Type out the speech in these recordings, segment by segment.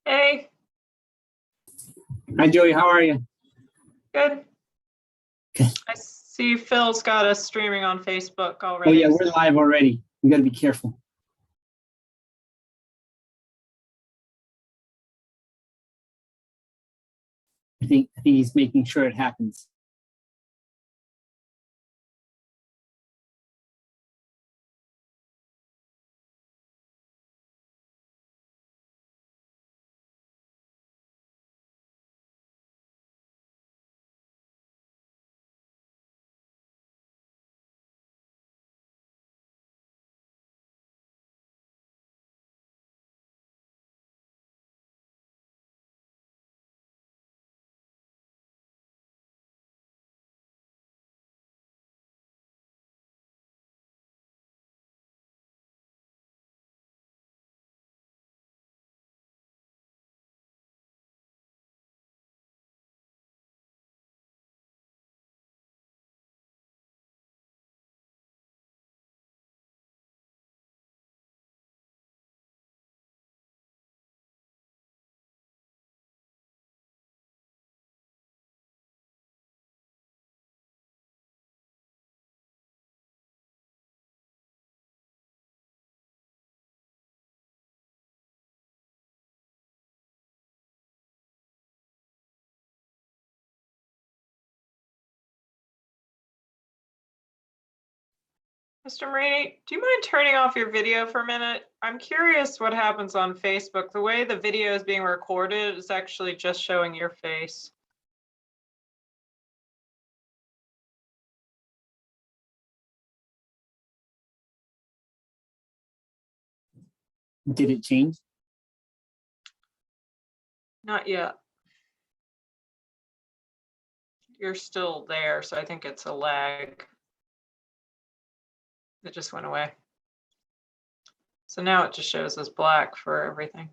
Hey, Hi, Joey. How are you? good. Good. I see Phil's got us streaming on Facebook Oh, already. yeah, we're live already. We got to be careful. I think he's making sure it happens. Mr. Marini, do you mind turning off your video for a minute? I'm curious what happens on Facebook. The way the video is being recorded is actually just showing your face. Did it change? Not yet. You're still there, so I think it's a lag. It just went away. So now it just shows as black for everything.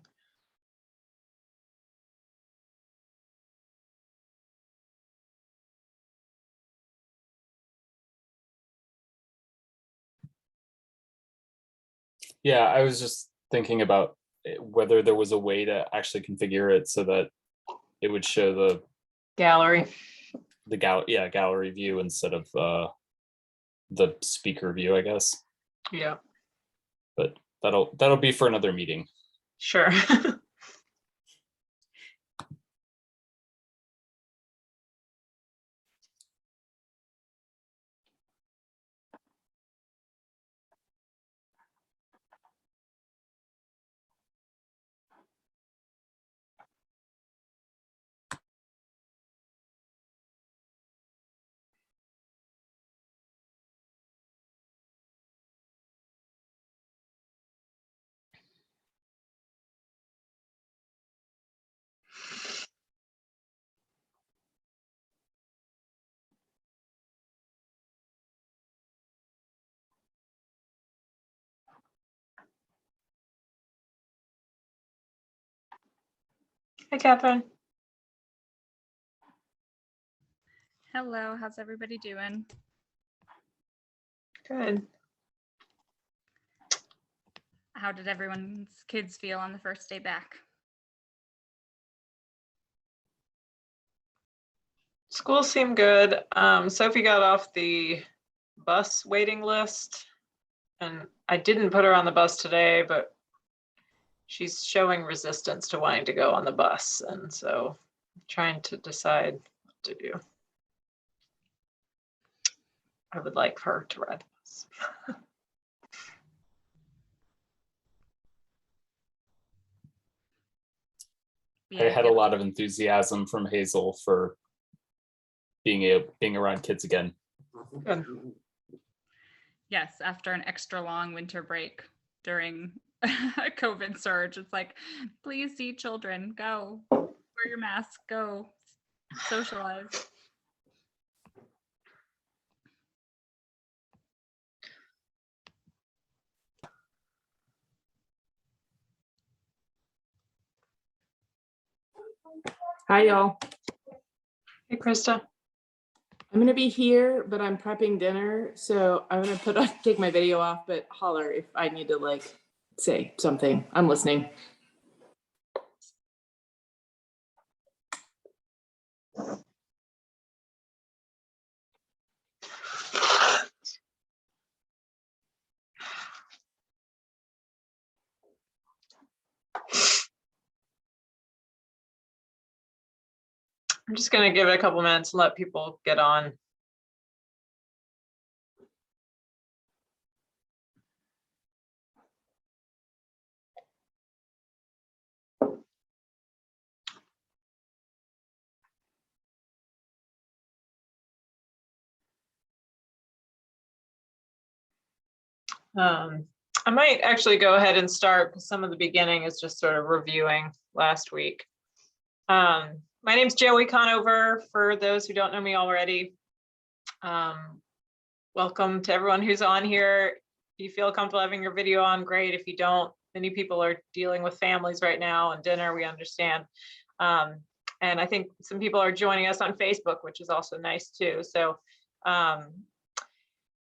Yeah, I was just thinking about whether there was a way to actually configure it so that it would show Gallery. the gallery view instead of the speaker view, I guess. Yeah, But that'll be for another meeting. sure. Hi, Catherine. Hello, how's everybody doing? Good. How did everyone's kids feel on the first day back? School seemed good. Sophie got off the bus waiting list, and I didn't put her on the bus today, but she's showing resistance to wanting to go on the bus, and so I'm trying to decide what to do. I would like her to ride the bus. I had a lot of enthusiasm from Hazel for being around kids again. Good. Yes, after an extra long winter break during a COVID surge, it's like, please see children, go, wear your mask, go, socialize. Hi, y'all. Hey, Krista. I'm gonna be here, but I'm prepping dinner, so I'm gonna take my video off, but holler if I need to say something. I'm listening. I'm just gonna give it a couple minutes and let people get on. I might actually go ahead and start because some of the beginning is just sort of reviewing last week. My name's Joey Conover, for those who don't know me already. Welcome to everyone who's on here. If you feel comfortable having your video on, great. If you don't, many people are dealing with families right now and dinner, we understand. And I think some people are joining us on Facebook, which is also nice too. So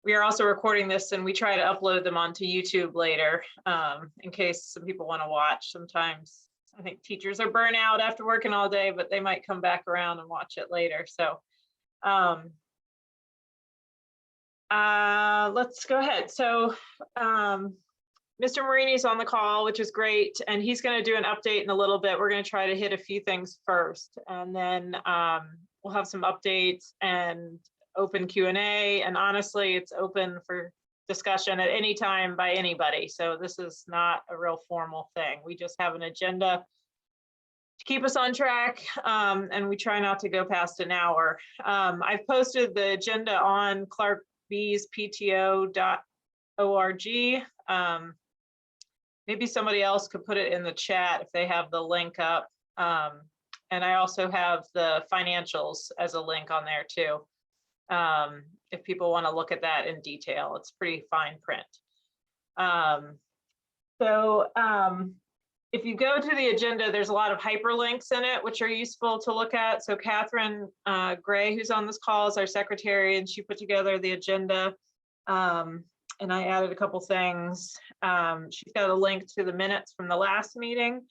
we are also recording this and we try to upload them onto YouTube later in case some people want to watch. Sometimes I think teachers are burnt out after working all day, but they might come back around and watch it later. So let's go ahead. So Mr. Marini's on the call, which is great. And he's going to do an update in a little bit. We're going to try to hit a few things first, and then we'll have some updates and open Q&A. And honestly, it's open for discussion at any time by anybody. So this is not a real formal thing. We just have an agenda to keep us on track, and we try not to go past an hour. I've posted the agenda on Clark B's PTO.org. Maybe somebody else could put it in the chat if they have the link up. And I also have the financials as a link on there too. If people want to look at that in detail, it's pretty fine print. If you go to the agenda, there's a lot of hyperlinks in it, which are useful to look at. So Catherine Gray, who's on this call, is our secretary, and she put together the agenda. And I added a couple things. She's got a link to the minutes from the last meeting.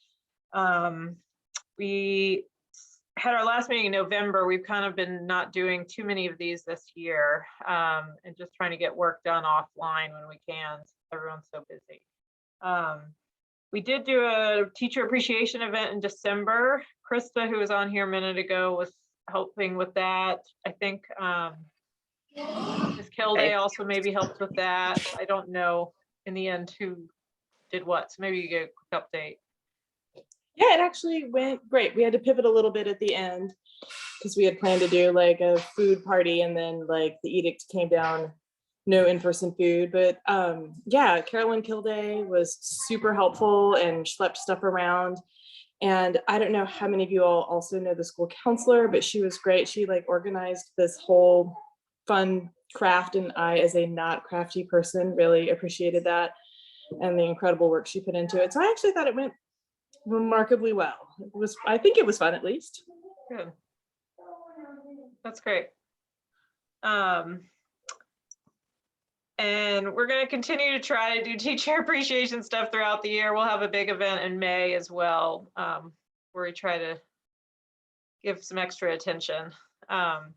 We had our last meeting in November. We've kind of been not doing too many of these this year, and just trying to get work done offline when we can. Everyone's so busy. We did do a teacher appreciation event in December. Krista, who was on here a minute ago, was helping with that. I think Ms. Kilday also maybe helped with that. I don't know in the end who did what, so maybe you get a quick update. Yeah, it actually went great. We had to pivot a little bit at the end because we had planned to do like a food party, and then like the edict came down, no in-person food. But yeah, Carolyn Kilday was super helpful and schlepped stuff around. And I don't know how many of you all also know the school counselor, but she was great. She like organized this whole fun craft, and I, as a not crafty person, really appreciated that and the incredible work she put into it. So I actually thought it went remarkably well. I think it was fun, at least. Good. That's great. And we're going to continue to try to do teacher appreciation stuff throughout the year. We'll have a big event in May as well, where we try to give some extra attention. Catherine,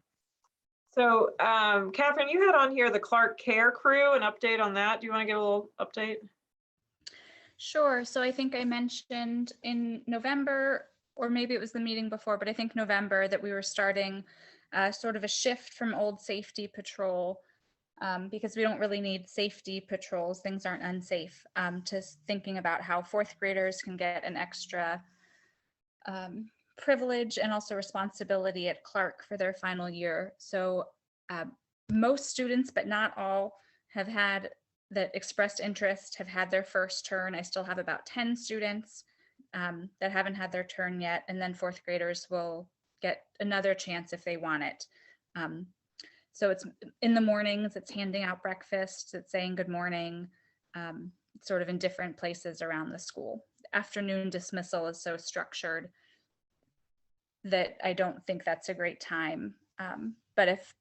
you had on here the Clark Care Crew, an update on that. Do you want to give a little update? Sure. So I think I mentioned in November, or maybe it was the meeting before, but I think November, that we were starting sort of a shift from old safety patrol, because we don't really need safety patrols, things aren't unsafe, to thinking about how fourth graders can get an extra privilege and also responsibility at Clark for their final year. So most students, but not all, have had that expressed interest, have had their first turn. I still have about 10 students that haven't had their turn yet, and then fourth graders will get another chance if they want it. So it's in the mornings, it's handing out breakfast, it's saying good morning, sort of in different places around the school. Afternoon dismissal is so structured that I don't think that's a great time. But if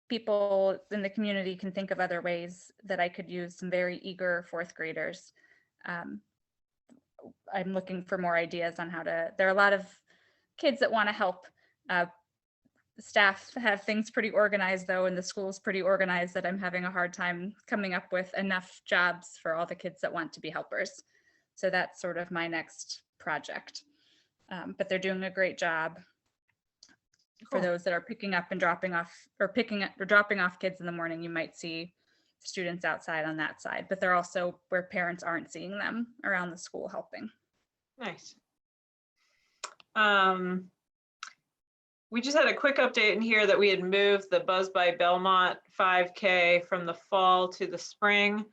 people in the community can think of other ways that I could use some very eager fourth graders, I'm looking for more ideas on how to. There are a lot of kids that want to help. Staff have things pretty organized though, and the school is pretty organized, that I'm having a hard time coming up with enough jobs for all the kids that want to be helpers. So that's sort of my next project. But they're doing a great job. For Cool. those that are picking up and dropping off, or picking up or dropping off kids in the morning, you might see students outside on that side, but they're also where parents aren't seeing them around the school helping. Nice. We just had a quick update in here that we had moved the Buzz by Belmont 5K from the fall to the spring.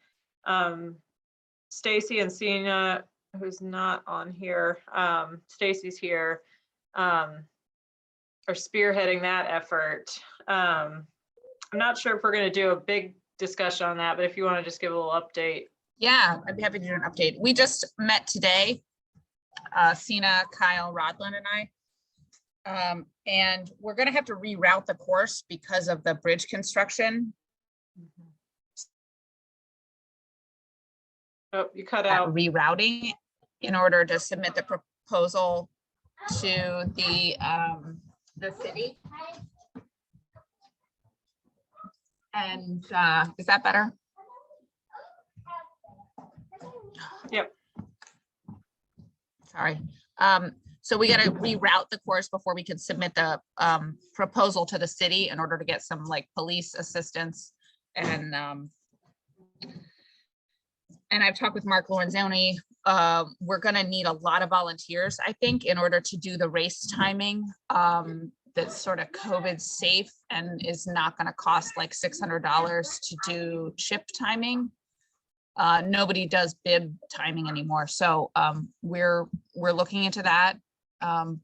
Stacy and Sina, who's not on here, Stacy's here, are spearheading that effort. I'm not sure if we're going to do a big discussion on that, but if you want to just give a little update. Yeah, I'd be happy to do an update. We just met today, Sina, Kyle, Rodlin, and I. And we're gonna have to reroute the course because of the bridge construction. Oh, you cut out. Rerouting in order to submit the proposal to the city. And is that better? Yep. Sorry. So we got to reroute the course before we can submit the proposal to the city in order to get some like police assistance. And I've talked with Mark Lorenzoni. We're going to need a lot of volunteers, I think, in order to do the race timing that's sort of COVID safe and is not going to cost like $600 to do chip timing. Nobody does bib timing anymore. So we're looking into that.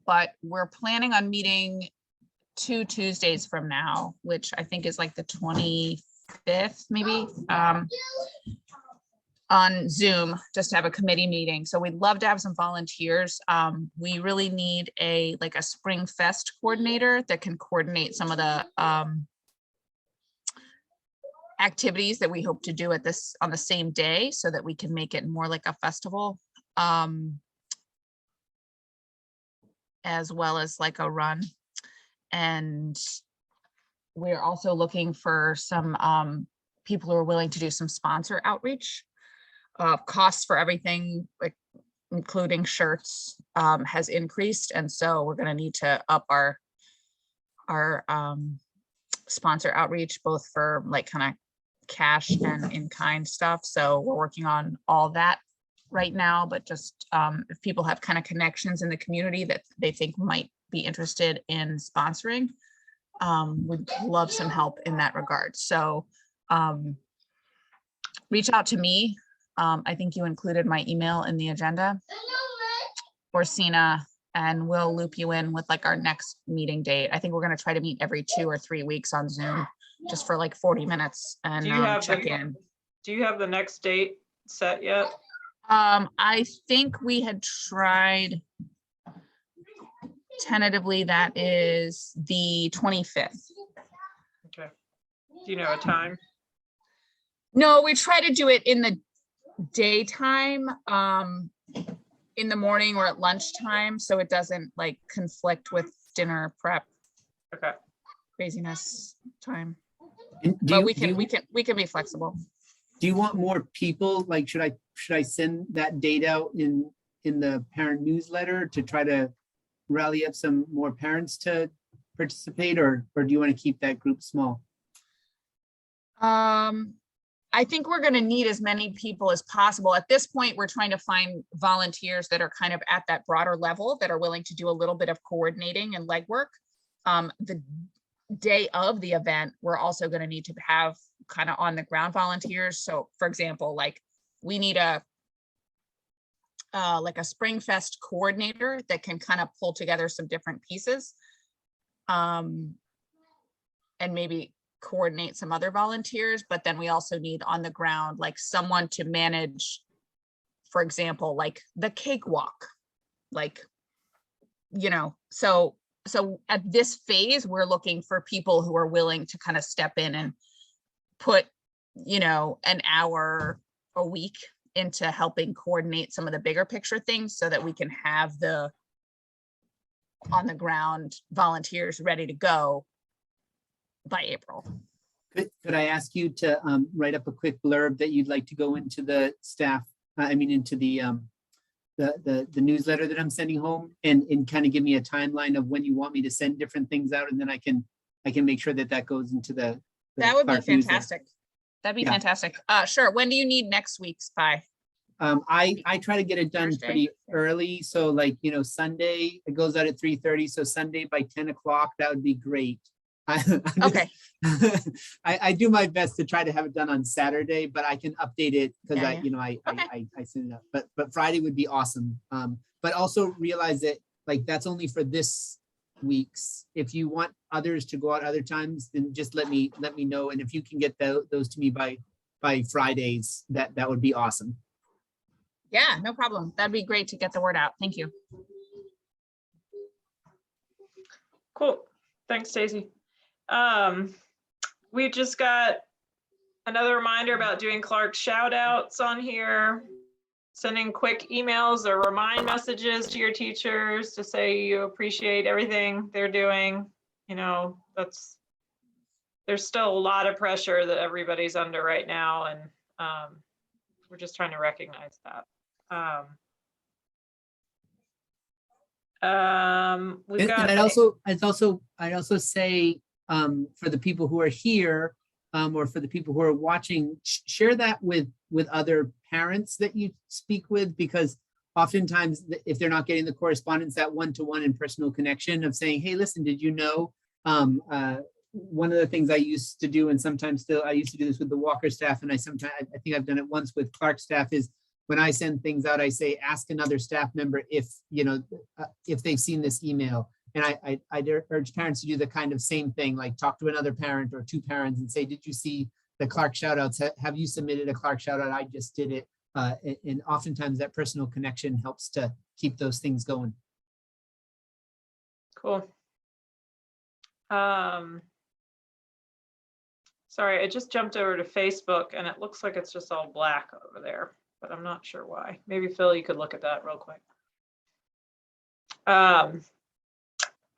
But we're planning on meeting 2 Tuesdays from now, which I think is like the 25th, maybe, on Zoom, just to have a committee meeting. So we'd love to have some volunteers. We really need a Spring Fest coordinator that can coordinate some of the activities that we hope to do on the same day so that we can make it more like a festival. As well as like a run. And we're also looking for some people who are willing to do some sponsor outreach. Costs for everything, like including shirts, has increased. And so we're going to need to up our sponsor outreach, both for like kind of cash and in-kind stuff. So we're working on all that right now, but just if people have kind of connections in the community that they think might be interested in sponsoring, would love some help in that regard. So reach out to me. I think you included my email in the agenda, or Sina, and we'll loop you in with like our next meeting date. I think we're going to try to meet every 2 or 3 weeks on Zoom, just for like 40 minutes and Do you have check in. Do you have the next date set yet? I think we had tried tentatively, that is the 25th. Okay. Do you know a time? No, we try to do it in the daytime, in the morning or at lunchtime, so it doesn't like conflict with dinner prep Okay. craziness time. And But we can be flexible. Do you want more people? Like, should I send that date out in the parent newsletter to try to rally up some more parents to participate, or do you want to keep that group small? I think we're going to need as many people as possible. At this point, we're trying to find volunteers that are kind of at that broader level that are willing to do a little bit of coordinating and legwork. The day of the event, we're also going to need to have kind of on the ground volunteers. So for example, like we need a Spring Fest coordinator that can kind of pull together some different pieces, and maybe coordinate some other volunteers. But then we also need on the ground, like someone to manage, for example, like the cakewalk, like, you know, so at this phase, we're looking for people who are willing to kind of step in and put, you know, an hour a week into helping coordinate some of the bigger picture things so that we can have the on the ground volunteers ready to go by April. Could I ask you to write up a quick blurb that you'd like to go into the staff, into the the newsletter that I'm sending home and kind of give me a timeline of when you want me to send different things out, and then I can make sure that goes into the That would be Clark newsletter. fantastic. That'd be Yeah. fantastic. Sure. When do you need next week's by? I try to get it done Thursday? pretty early. So like, Sunday, it goes out at 3:30. So Sunday by 10 o'clock, that would be great. Okay. I do my best to try to have it done on Saturday, but I can update it because Yeah, yeah. I send it up. But Friday would be awesome. But also realize that like that's only for this week's. If you want others to go out other times, then just let me know. And if you can get those to me by Fridays, that would be awesome. Yeah, no problem. That'd be great to get the word out. Thank you. Cool. Thanks, Stacy. We just got another reminder about doing Clark shout outs on here, sending quick emails or remind messages to your teachers to say you appreciate everything they're doing. There's still a lot of pressure that everybody's under right now, and we're just trying to recognize that. We've got. I'd also say for the people who are here or for the people who are watching, share that with other parents that you speak with, because oftentimes if they're not getting the correspondence, that one-to-one and personal connection of saying, hey, listen, did you know? One of the things I used to do, and sometimes still, I used to do this with the Walker staff, and I think I've done it once with Clark staff, is when I send things out, I say, ask another staff member if they've seen this email. And I urge parents to do the kind of same thing, like talk to another parent or two parents and say, did you see the Clark shout outs? Have you submitted a Clark shout out? I just did it. And oftentimes that personal connection helps to keep those things going. Cool. Sorry, I just jumped over to Facebook and it looks like it's just all black over there, but I'm not sure why. Maybe Phil, you could look at that real quick.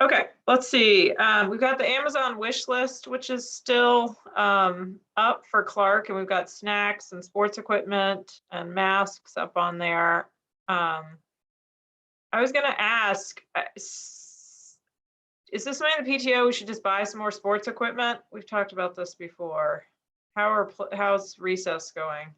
Okay, let's see. We've got the Amazon wish list, which is still up for Clark, and we've got snacks and sports equipment and masks up on there. I was gonna ask, is this something the PTO we should just buy some more sports equipment? We've talked about this before. How's recess going?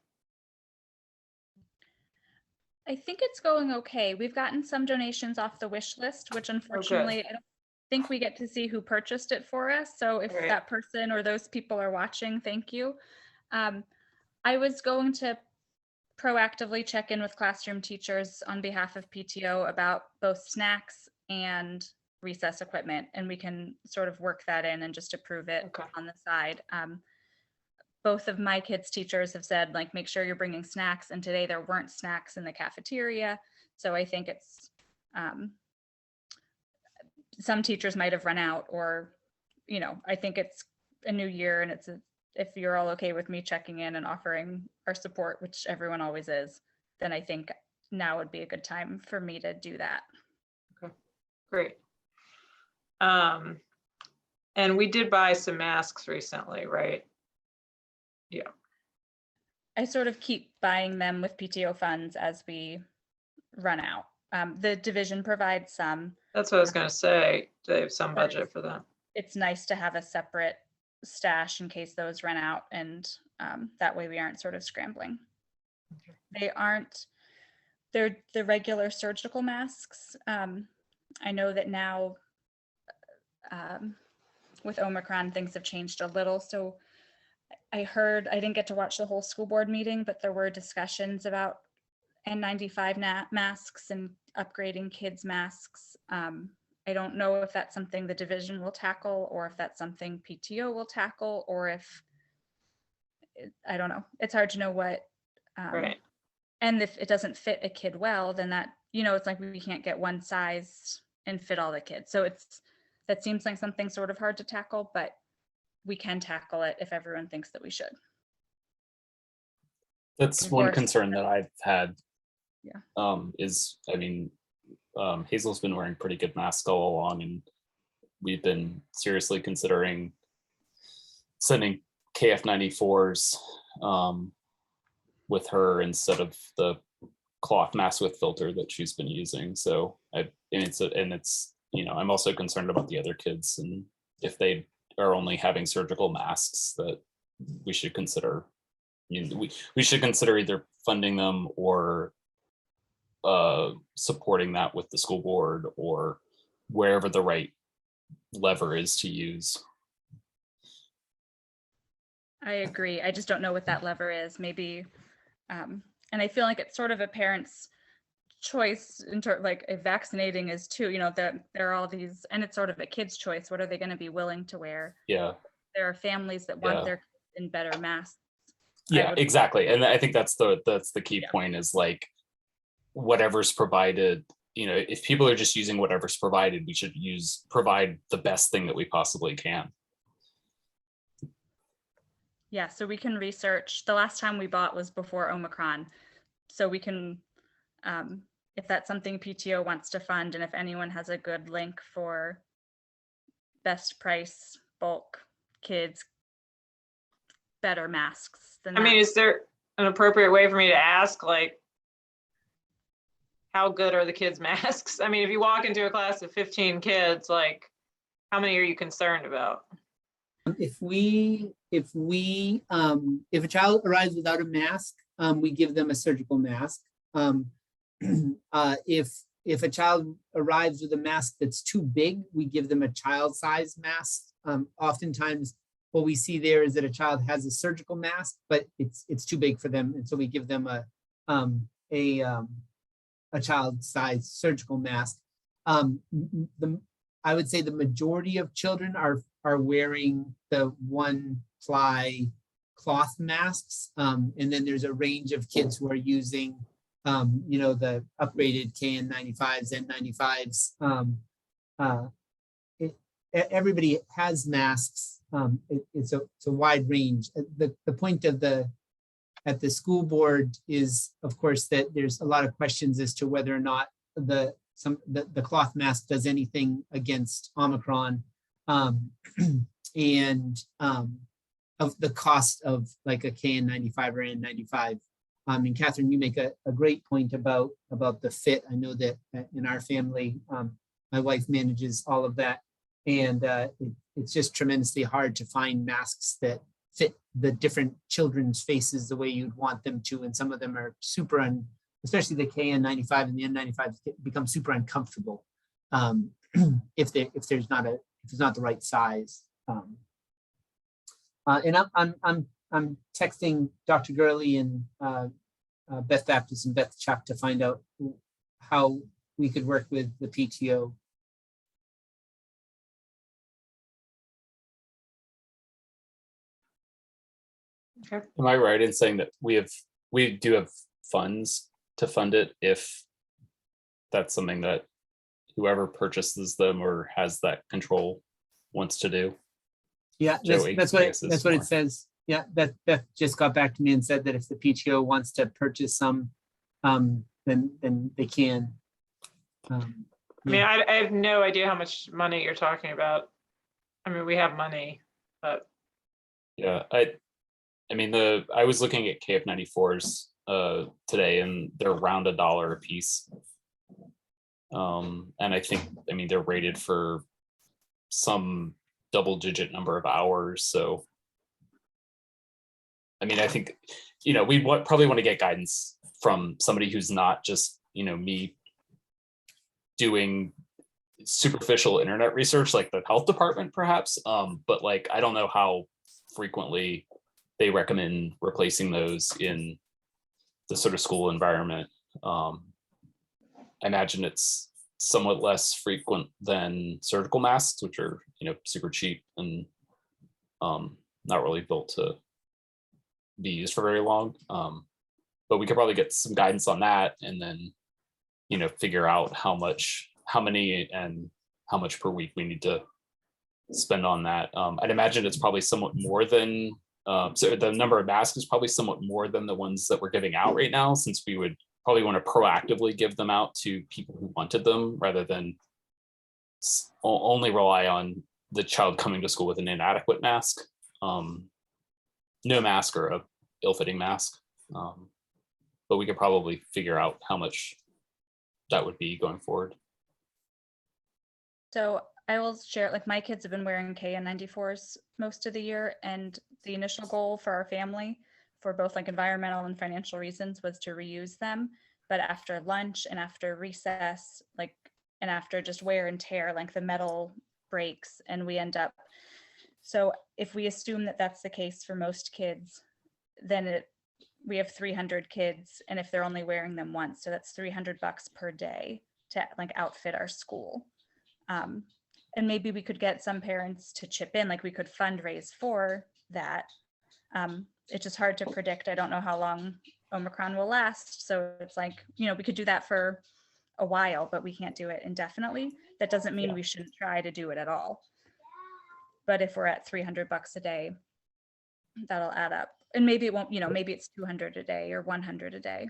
I think it's going okay. We've gotten some donations off the wish list, which unfortunately, I don't think we get to see who purchased it for us. So if Right. that person or those people are watching, thank you. I was going to proactively check in with classroom teachers on behalf of PTO about both snacks and recess equipment, and we can sort of work that in and just approve it Okay. on the side. Both of my kids' teachers have said, like, make sure you're bringing snacks. And today there weren't snacks in the cafeteria. So I think it's, some teachers might have run out, or, I think it's a new year, and if you're all okay with me checking in and offering our support, which everyone always is, then I think now would be a good time for me to do that. Okay, great. And we did buy some masks recently, right? Yeah. I sort of keep buying them with PTO funds as we run out. The division provides some. That's what I was gonna say. They have some But budget for that. It's nice to have a separate stash in case those run out, and that way we aren't sort of scrambling. Okay. They're the regular surgical masks. I know that now with Omicron, things have changed a little. So I didn't get to watch the whole school board meeting, but there were discussions about N95 masks and upgrading kids' masks. I don't know if that's something the division will tackle, or if that's something PTO will tackle, or if, I don't know. It's hard to know what. Right. And if it doesn't fit a kid well, then that, it's like we can't get one size and fit all the kids. So that seems like something sort of hard to tackle, but we can tackle it if everyone thinks that we should. That's Of one course. concern that I've had. Yeah. Hazel's been wearing pretty good masks all along, and we've been seriously considering sending KF94s with her instead of the cloth mask with filter that she's been using. So it's you know, I'm also concerned about the other kids, and if they are only having surgical masks, that we should consider, you know, we should consider either funding them or supporting that with the school board or wherever the right lever is to use. I agree. I just don't know what that lever is. Maybe, and I feel like it's sort of a parent's choice like if vaccinating is too, you know, that there are all these, and it's sort of a kid's choice. What are they going to be willing to wear? Yeah. There are families that want Yeah. their kids in better masks. Yeah, exactly. And I think that's the key Yeah. point is like whatever's provided, you know, if people are just using whatever's provided, we should provide the best thing that we possibly can. Yeah, so we can research. The last time we bought was before Omicron. So we can, if that's something PTO wants to fund, and if anyone has a good link for best price, bulk, kids, better masks than I mean, that. is there an appropriate way for me to ask, like, how good are the kids' masks? I mean, if you walk into a class of 15 kids, like, how many are you concerned about? If a child arrives without a mask, we give them a surgical mask. If a child arrives with a mask that's too big, we give them a child-sized mask. Oftentimes, what we see there is that a child has a surgical mask, but it's too big for them, and so we give them a child-sized surgical mask. I would say the majority of children are wearing the one-ply cloth masks, and then there's a range of kids who are using, you know, the upgraded KN95s, N95s. Everybody has masks. It's a wide range. The point of at the school board is, of course, that there's a lot of questions as to whether or not the cloth mask does anything against Omicron, and of the cost of like a KN95 or N95. And Catherine, you make a great point about the fit. I know that in our family, my wife manages all of that, and it's just tremendously hard to find masks that fit the different children's faces the way you'd want them to, and some of them are super especially the KN95 and the N95 become super uncomfortable if there's not the right size. And I'm texting Dr. Gurley and Beth Baptist and Beth Chuck to find out how we could work with the PTO. Okay. Am I right in saying that we do have funds to fund it if that's something that whoever purchases them or has that control wants to do? Yeah, Joey, that's I what guess is that's what more. it says. Yeah, Beth just got back to me and said that if the PTO wants to purchase some, then they can. I mean, I have no idea how much money you're talking about. I mean, we have money, but Yeah, I mean I was looking at KF94s today, and they're around $1 a piece. And I think, I mean, they're rated for some double-digit number of hours. So, I mean, I think, you know, we probably want to get guidance from somebody who's not just, you know, me doing superficial internet research like the health department perhaps, but like I don't know how frequently they recommend replacing those in the sort of school environment. I imagine it's somewhat less frequent than surgical masks, which are, you know, super cheap and not really built to be used for very long. But we could probably get some guidance on that, and then, you know, figure out how many and how much per week we need to spend on that. I'd imagine it's probably somewhat more than, so the number of masks is probably somewhat more than the ones that we're giving out right now, since we would probably want to proactively give them out to people who wanted them rather than only rely on the child coming to school with an inadequate mask, no mask or a ill-fitting mask. But but we could probably figure out how much that would be going forward. So I will share, like my kids have been wearing KN94s most of the year, and the initial goal for our family for both like environmental and financial reasons was to reuse them. But after lunch and after recess, like, and after just wear and tear, like the metal breaks and we end up. So if we assume that that's the case for most kids, then we have 300 kids, and if they're only wearing them once, so that's $300 per day to like outfit our school. And maybe we could get some parents to chip in, like we could fundraise for that. It's just hard to predict. I don't know how long Omicron will last. So it's like, you know, we could do that for a while, but we can't do it indefinitely. That doesn't mean we shouldn't try to do it at all. But if we're at $300 a day, that'll add up. And maybe it won't, you know, maybe it's 200 a day or 100 a day.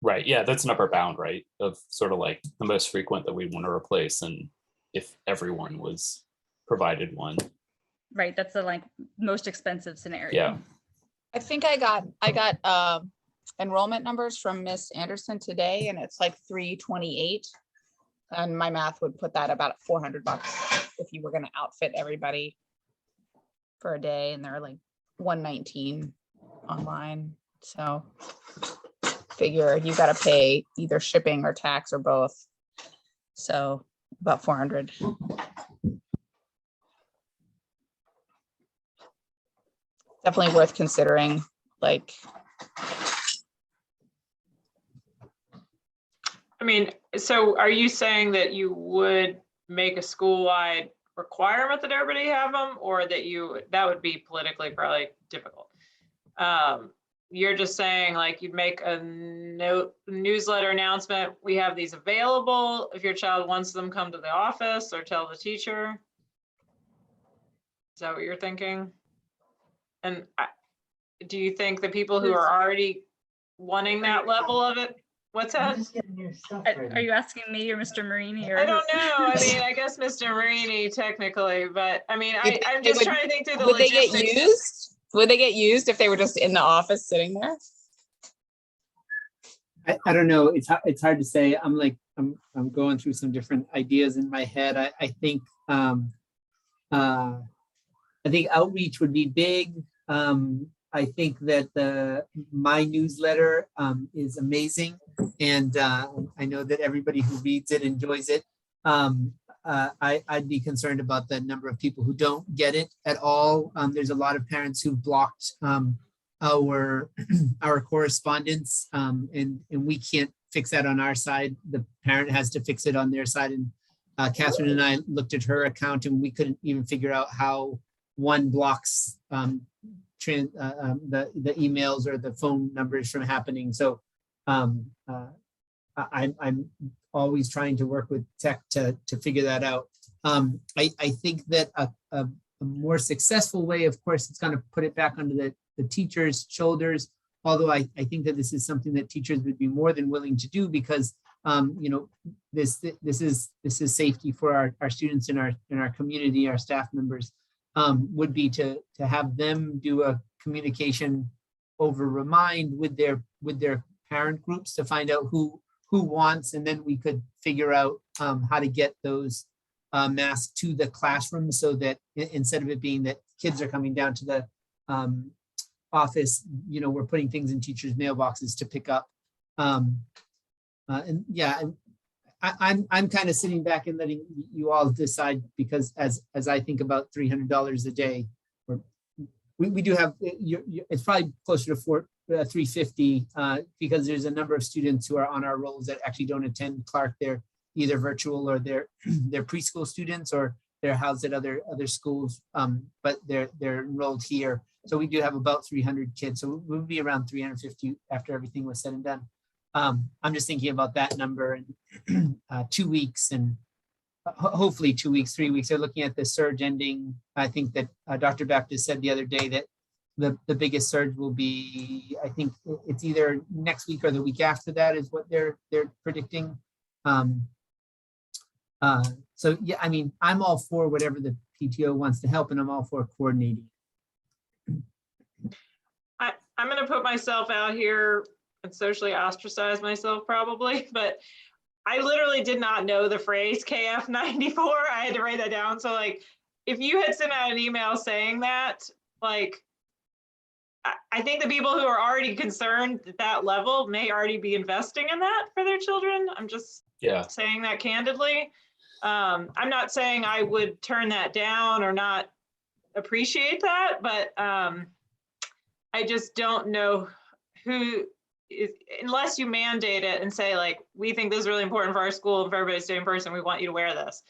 Right. Yeah, that's an upper bound, right? Of sort of like the most frequent that we want to replace, and if everyone was provided one. Right. That's the like most expensive scenario. Yeah. I think I got enrollment numbers from Miss Anderson today, and it's like 328. And my math would put that about $400 if you were going to outfit everybody for a day, and they're like 119 online. So figure you got to pay either shipping or tax or both. So about 400. Definitely worth considering. Like, I mean, so are you saying that you would make a school-wide requirement that everybody have them, or that would be politically probably difficult? You're just saying like you'd make a newsletter announcement, we have these available. If your child wants them, come to the office or tell the teacher. Is that what you're thinking? And do you think the people who are already wanting that level of it, what's that? Are you asking me or Mr. Marini? Or I don't know. I mean, I guess Mr. Marini technically, but I mean, I'm just trying to think through the would they logistics. get used? Would they get used if they were just in the office sitting there? I don't know. It's hard to say. I'm going through some different ideas in my head. I think outreach would be big. I think that my newsletter is amazing, and I know that everybody who reads it enjoys it. I'd be concerned about the number of people who don't get it at all. There's a lot of parents who blocked our correspondence, and we can't fix that on our side. The parent has to fix it on their side. And Catherine and I looked at her account, and we couldn't even figure out how one blocks the emails or the phone numbers from happening. So I'm always trying to work with tech to figure that out. I think that a more successful way, of course, it's going to put it back onto the teachers' shoulders. Although I think that this is something that teachers would be more than willing to do, because you know, this is safety for our students in our community, our staff members. Would be to have them do a communication over Remind with their parent groups to find out who wants, and then we could figure out how to get those masks to the classroom, so that instead of it being that kids are coming down to the office, you know, we're putting things in teachers' mailboxes to pick up. And yeah, I'm kind of sitting back and letting you all decide, because as I think about $300 a day, or we do have, it's probably closer to $350 because there's a number of students who are on our rolls that actually don't attend Clark. They're either virtual, or they're preschool students, or they're housed at other schools, but they're enrolled here. So we do have about 300 kids. So we'll be around 350 after everything was said and done. I'm just thinking about that number, and 2 weeks, and hopefully 2 weeks, 3 weeks. They're looking at the surge ending. I think that Dr. Baptist said the other day that the biggest surge will be, I think it's either next week or the week after that is what they're predicting. So yeah, I mean, I'm all for whatever the PTO wants to help, and I'm all for coordinating. I'm going to put myself out here and socially ostracize myself probably, but I literally did not know the phrase KF94. I had to write that down. So like, if you had sent out an email saying that, like, I think the people who are already concerned at that level may already be investing in that for their children. I'm just saying that candidly. I'm not saying I would turn that down or not appreciate that, but I just don't know who is, unless you mandate it and say like, we think this is really important for our school and for everybody to stay in person, we want you to wear this.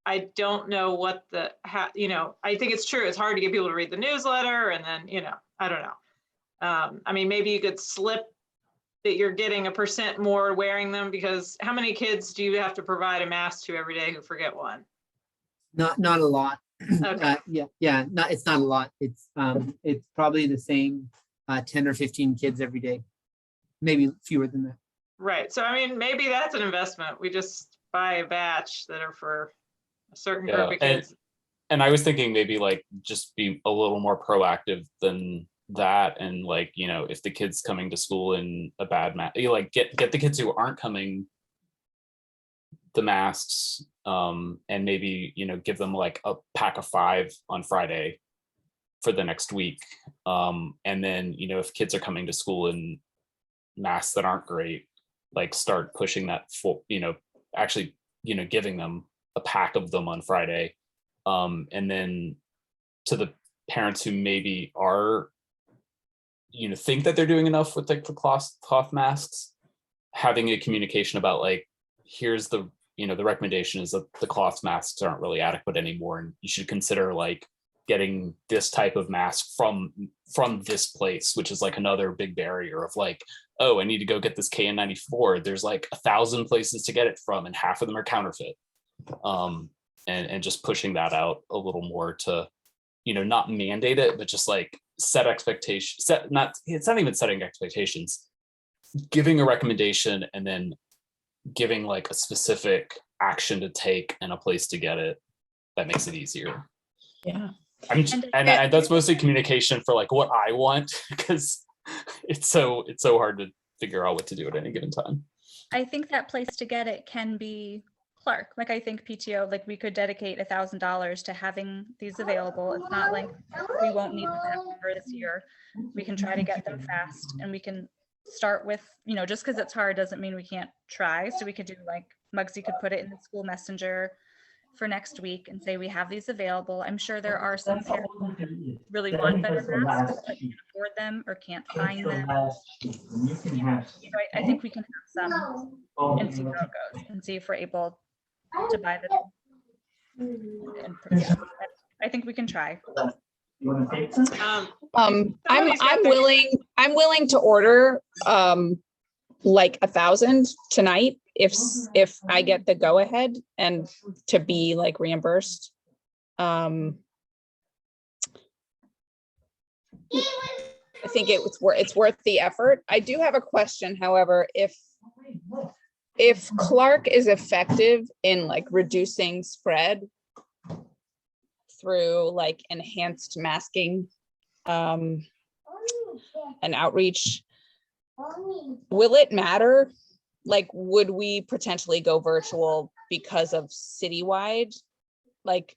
I don't know what the, you know, I think it's true. It's hard to get people to read the newsletter and then, you know, I don't know. I mean, maybe you could slip that you're getting 1% more wearing them, because how many kids do you have to provide a mask to every day who forget one? Not a lot. Okay. It's not a lot. It's probably the same 10 or 15 kids every day, maybe fewer than that. Right. So, I mean, maybe that's an investment. We just buy a batch that are for a certain group of kids. And I was thinking maybe like just be a little more proactive than that. And like, you know, if the kid's coming to school in a bad mask, you like get the kids who aren't coming the masks, and maybe, you know, give them like a pack of 5 on Friday for the next week. And then, you know, if kids are coming to school in masks that aren't great, like start pushing that for, you know, actually, you know, giving them a pack of them on Friday. And then to the parents who maybe are, you know, think that they're doing enough with like the cloth masks, having a communication about like, here's the, you know, the recommendation is that the cloth masks aren't really adequate anymore, and you should consider like getting this type of mask from this place, which is like another big barrier of like, oh, I need to go get this KN94. There's like 1,000 places to get it from, and half of them are counterfeit. And just pushing that out a little more to, you know, not mandate it, but just like set expectations, it's not even setting expectations, giving a recommendation and then giving like a specific action to take and a place to get it that makes it easier. Yeah. And that's mostly communication for like what I want, because it's so hard to figure out what to do at any given time. I think that place to get it can be Clark. Like I think PTO, like we could dedicate $1,000 to having these available. It's not like we won't need them for this year. We can try to get them fast, and we can start with, you know, just because it's hard doesn't mean we can't try. So we could do like Muggsy could put it in the school messenger for next week and say we have these available. I'm sure there are some parents who really want better masks but can't afford them or can't find them. So I think we can have some and see how it goes and see if we're able to buy them. And yeah, I think we can try. I'm willing to order like 1,000 tonight if I get the go ahead and to be like reimbursed. I think it's worth the effort. I do have a question, however, if Clark is effective in like reducing spread through like enhanced masking and outreach, will it matter? Like, would we potentially go virtual because of citywide? Like,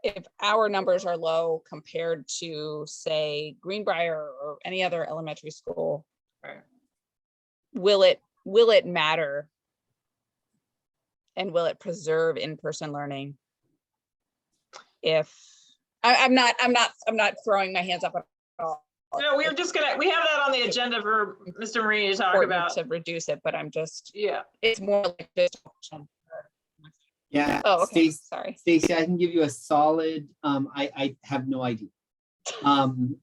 if our numbers are low compared to, say, Greenbrier or any other elementary school, right, will it matter? And will it preserve in-person learning? If I'm not throwing my hands up at all. No, we have that on the agenda for Mr. Marie to talk about. To reduce it, but I'm just, Yeah. it's more like this. Yeah. Oh, okay. Stacey, Sorry. Stacey, I can give you a solid, I have no idea. In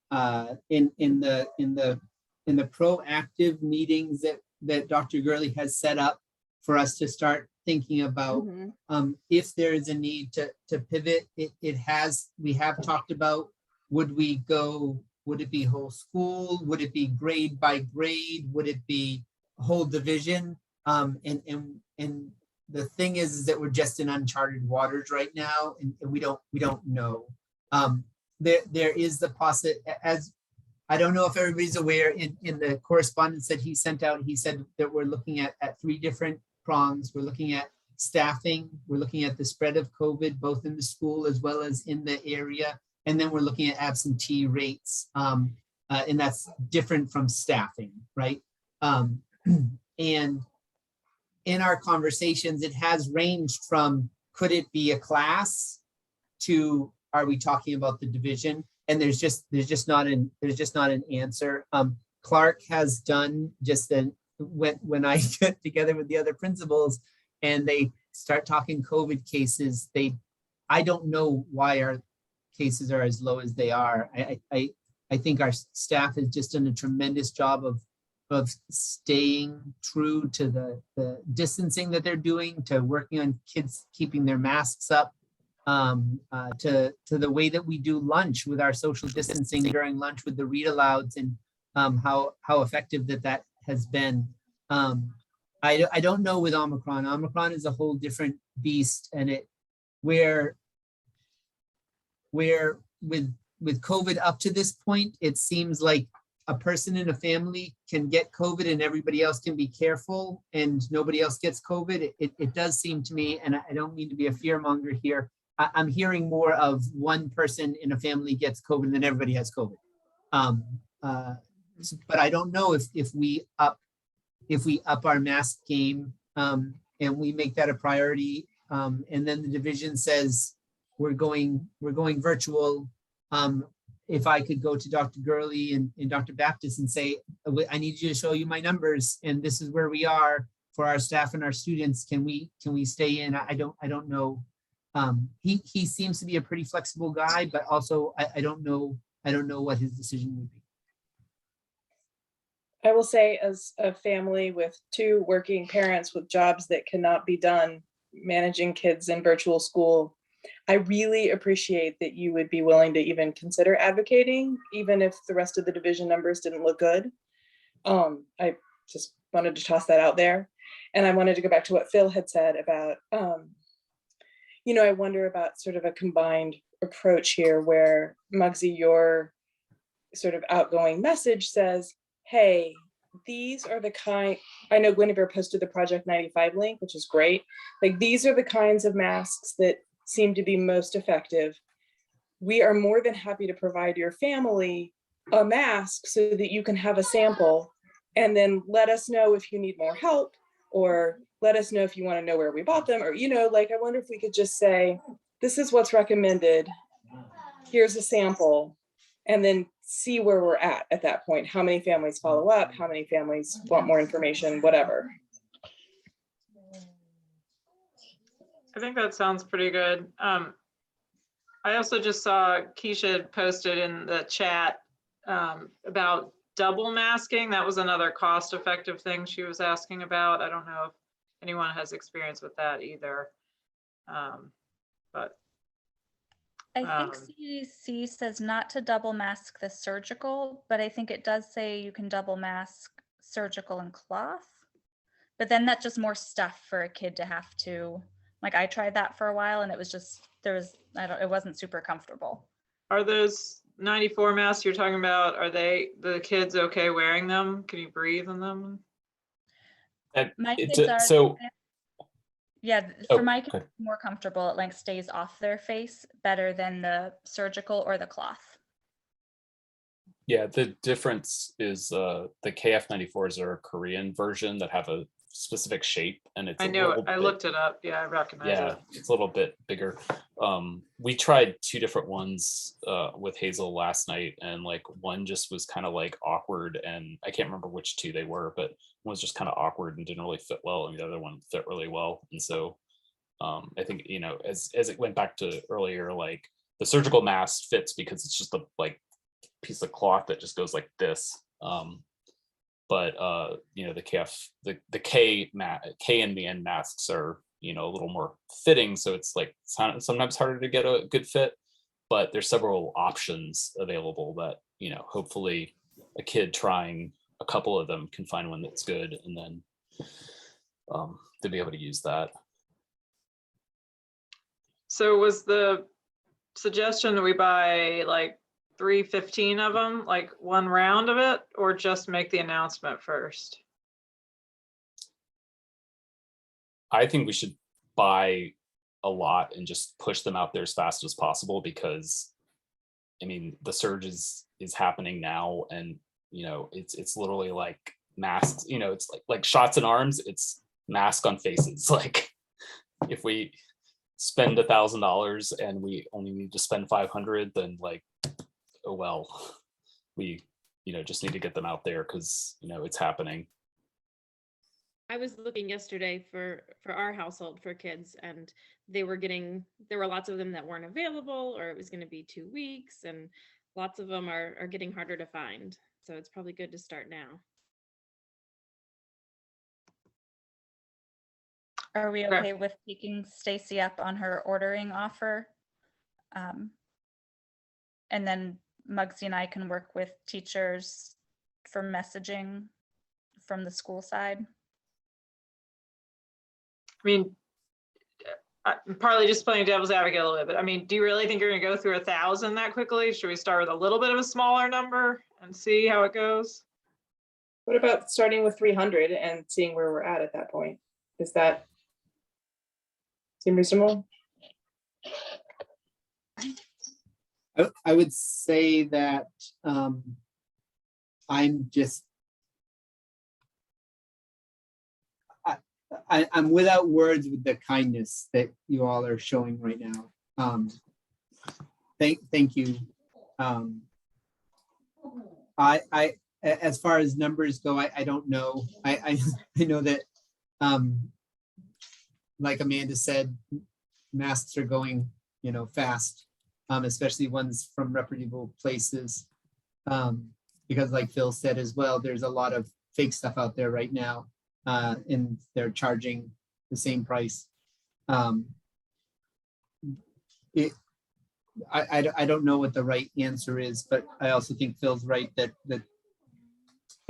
the proactive meetings that Dr. Gurley has set up for us to start thinking about, if there is a need to pivot, we have talked about, would it be whole school? Would it be grade by grade? Would it be whole division? And the thing is that we're just in uncharted waters right now, and we don't know. There is the possibility, as I don't know if everybody's aware, in the correspondence that he sent out, he said that we're looking at 3 different prongs. We're looking at staffing, we're looking at the spread of COVID, both in the school as well as in the area. And then we're looking at absentee rates. And that's different from staffing, right? And in our conversations, it has ranged from, could it be a class, to, are we talking about the division? And there's just not an answer. Clark has done just when I get together with the other principals and they start talking COVID cases, I don't know why our cases are as low as they are. I think our staff has just done a tremendous job of staying true to the distancing that they're doing, to working on kids keeping their masks up, to the way that we do lunch with our social distancing during lunch with the read alouds, and how effective that has been. I don't know with Omicron. Omicron is a whole different beast, and where with COVID up to this point, it seems like a person in a family can get COVID and everybody else can be careful and nobody else gets COVID. It does seem to me, and I don't mean to be a fear monger here, I'm hearing more of one person in a family gets COVID and then everybody has COVID. But I don't know if we up our mask game, and we make that a priority, and then the division says we're going virtual. If I could go to Dr. Gurley and Dr. Baptist and say, I need you to show you my numbers, and this is where we are for our staff and our students. Can we stay in? I don't know. He seems to be a pretty flexible guy, but also I don't know what his decision would be. I will say, as a family with 2 working parents with jobs that cannot be done managing kids in virtual school, I really appreciate that you would be willing to even consider advocating, even if the rest of the division numbers didn't look good. I just wanted to toss that out there. And I wanted to go back to what Phil had said about, I wonder about sort of a combined approach here where, Muggsy, your sort of outgoing message says, hey, these are the kind, I know Guinevere posted the Project 95 link, which is great. Like, these are the kinds of masks that seem to be most effective. We are more than happy to provide your family a mask so that you can have a sample, and then let us know if you need more help, or let us know if you want to know where we bought them, or, I wonder if we could just say, this is what's recommended, here's a sample, and then see where we're at that point. How many families follow up, how many families want more information, whatever. I think that sounds pretty good. I also just saw Keisha had posted in the chat about double masking. That was another cost-effective thing she was asking about. I don't know if anyone has experience with that either. But I think CDC says not to double mask the surgical, but I think it does say you can double mask surgical and cloth. But then that's just more stuff for a kid to have to, like, I tried that for a while and it was just, it wasn't super comfortable. are those 94 masks you're talking about, are the kids okay wearing them? Can you breathe in them? My kids are, So yeah, Oh, for my kids, okay. it's more comfortable. It like stays off their face better than the surgical or the cloth. Yeah, the difference is the KF94s are a Korean version that have a specific shape, and it's I a knew it. little I bit- looked it up. Yeah, I recognize Yeah, it. it's a little bit bigger. We tried 2 different ones with Hazel last night, and like one just was kind of like awkward, and I can't remember which 2 they were, but one was just kind of awkward and didn't really fit well, and the other one fit really well. And so I think, as it went back to earlier, like the surgical mask fits because it's just a like piece of cloth that just goes like this. But the K and the N masks are a little more fitting, so it's like sometimes harder to get a good fit, but there's several options available that hopefully a kid trying a couple of them can find one that's good, and then to be able to use that. So was the suggestion that we buy like 315 of them, like one round of it, or just make the announcement first? I think we should buy a lot and just push them out there as fast as possible, because I mean, the surge is happening now, and you know, it's literally like masks, you know, it's like shots in arms, it's mask on faces. Like if we spend $1,000 and we only need to spend 500, then like, oh well, we, you know, just need to get them out there because, you know, it's happening. I was looking yesterday for our household for kids, and there were lots of them that weren't available, or it was going to be 2 weeks, and lots of them are getting harder to find. So it's probably good to start now. Are we Okay. okay with taking Stacy up on her ordering offer? And then Muggsy and I can work with teachers for messaging from the school side. I mean, I'm partly just playing devil's advocate a little bit, but I mean, do you really think you're gonna go through 1,000 that quickly? Should we start with a little bit of a smaller number and see how it goes? What about starting with 300 and seeing where we're at that point? Does that seem reasonable? I would say that I'm just, I'm without words with the kindness that you all are showing right now. Thank you. As far as numbers go, I don't know. I know that, like Amanda said, masks are going, you know, fast, especially ones from reputable places. Because like Phil said as well, there's a lot of fake stuff out there right now, and they're charging the same price. I don't know what the right answer is, but I also think Phil's right that the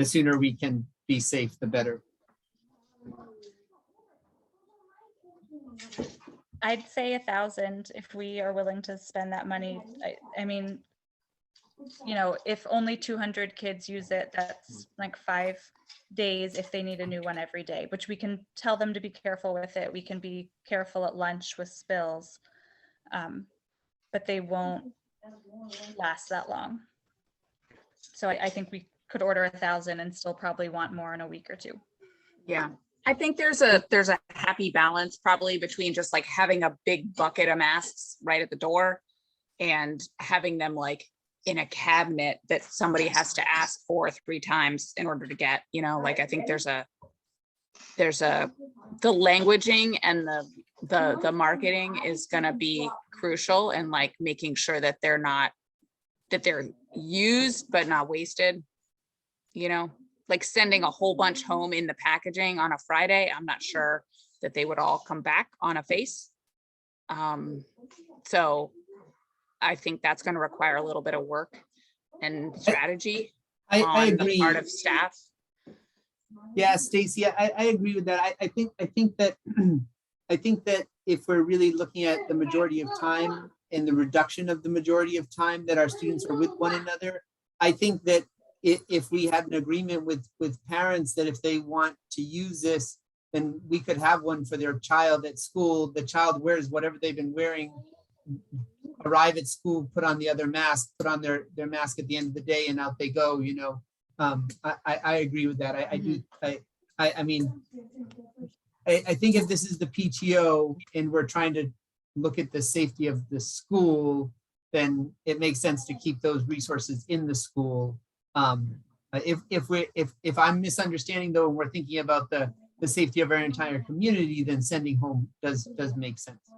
sooner we can be safe, the better. I'd say 1,000 if we are willing to spend that money. I mean, you know, if only 200 kids use it, that's like 5 days if they need a new one every day, which we can tell them to be careful with it. We can be careful at lunch with spills, but they won't last that long. So I think we could order 1,000 and still probably want more in a week or two. Yeah, I think there's a happy balance probably between just like having a big bucket of masks right at the door and having them like in a cabinet that somebody has to ask for 3 times in order to get, you know, like I think there's the languaging and the marketing is going to be crucial, and like making sure that they're used but not wasted, you know, like sending a whole bunch home in the packaging on a Friday. I'm not sure that they would all come back on a face. So I think that's going to require a little bit of work and strategy I on the agree. part of staff. Yeah, Stacy, I agree with that. I think that I think that if we're really looking at the majority of time and the reduction of the majority of time that our students are with one another, I think that if we have an agreement with parents that if they want to use this, then we could have one for their child at school. The child wears whatever they've been wearing, arrive at school, put on the other mask, put on their mask at the end of the day, and out they go, you know. I agree with that. I mean, I think if this is the PTO and we're trying to look at the safety of the school, then it makes sense to keep those resources in the school. If I'm misunderstanding though, and we're thinking about the safety of our entire community, then sending home does make sense.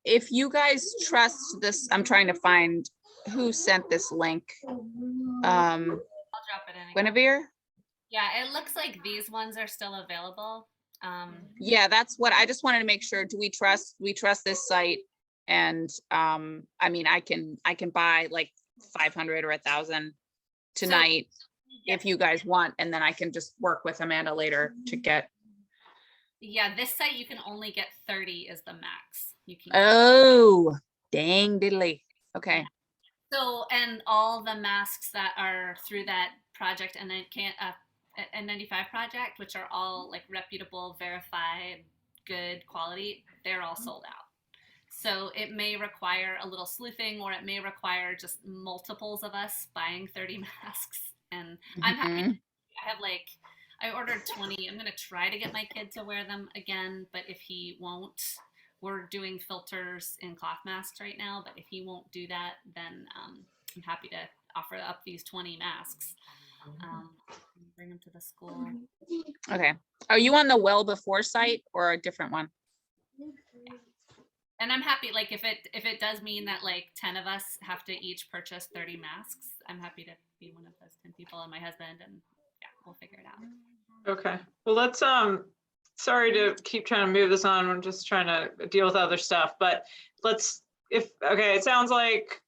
If you guys trust this, I'm trying to find who sent this link. I'll drop it in again. Guinevere? Yeah, it looks like these ones are still available. Yeah, that's what I just wanted to make sure. Do we trust this site? And I mean, I can buy like 500 or 1,000 tonight if you guys want, and then I can just work with Amanda later to get. Yeah, this site you can only get 30 is the max. You can. Oh, Dang diddly. Okay. So, and all the masks that are through that project and then N95 project, which are all like reputable, verified, good quality, they're all sold out. So it may require a little sleuthing, or it may require just multiples of us buying 30 masks. And I'm happy. Mhm. I have like, I ordered 20. I'm going to try to get my kid to wear them again. But if he won't, we're doing filters in cloth masks right now. But if he won't do that, then I'm happy to offer up these 20 masks. Bring them to the school. Okay. Are you on the Well Before site or a different one? And I'm happy, like if it does mean that like 10 of us have to each purchase 30 masks, I'm happy to be one of those 10 people and my husband, and yeah, we'll figure it out. Okay, well, let's, sorry to keep trying to move this on. I'm just trying to deal with other stuff, but okay, it sounds like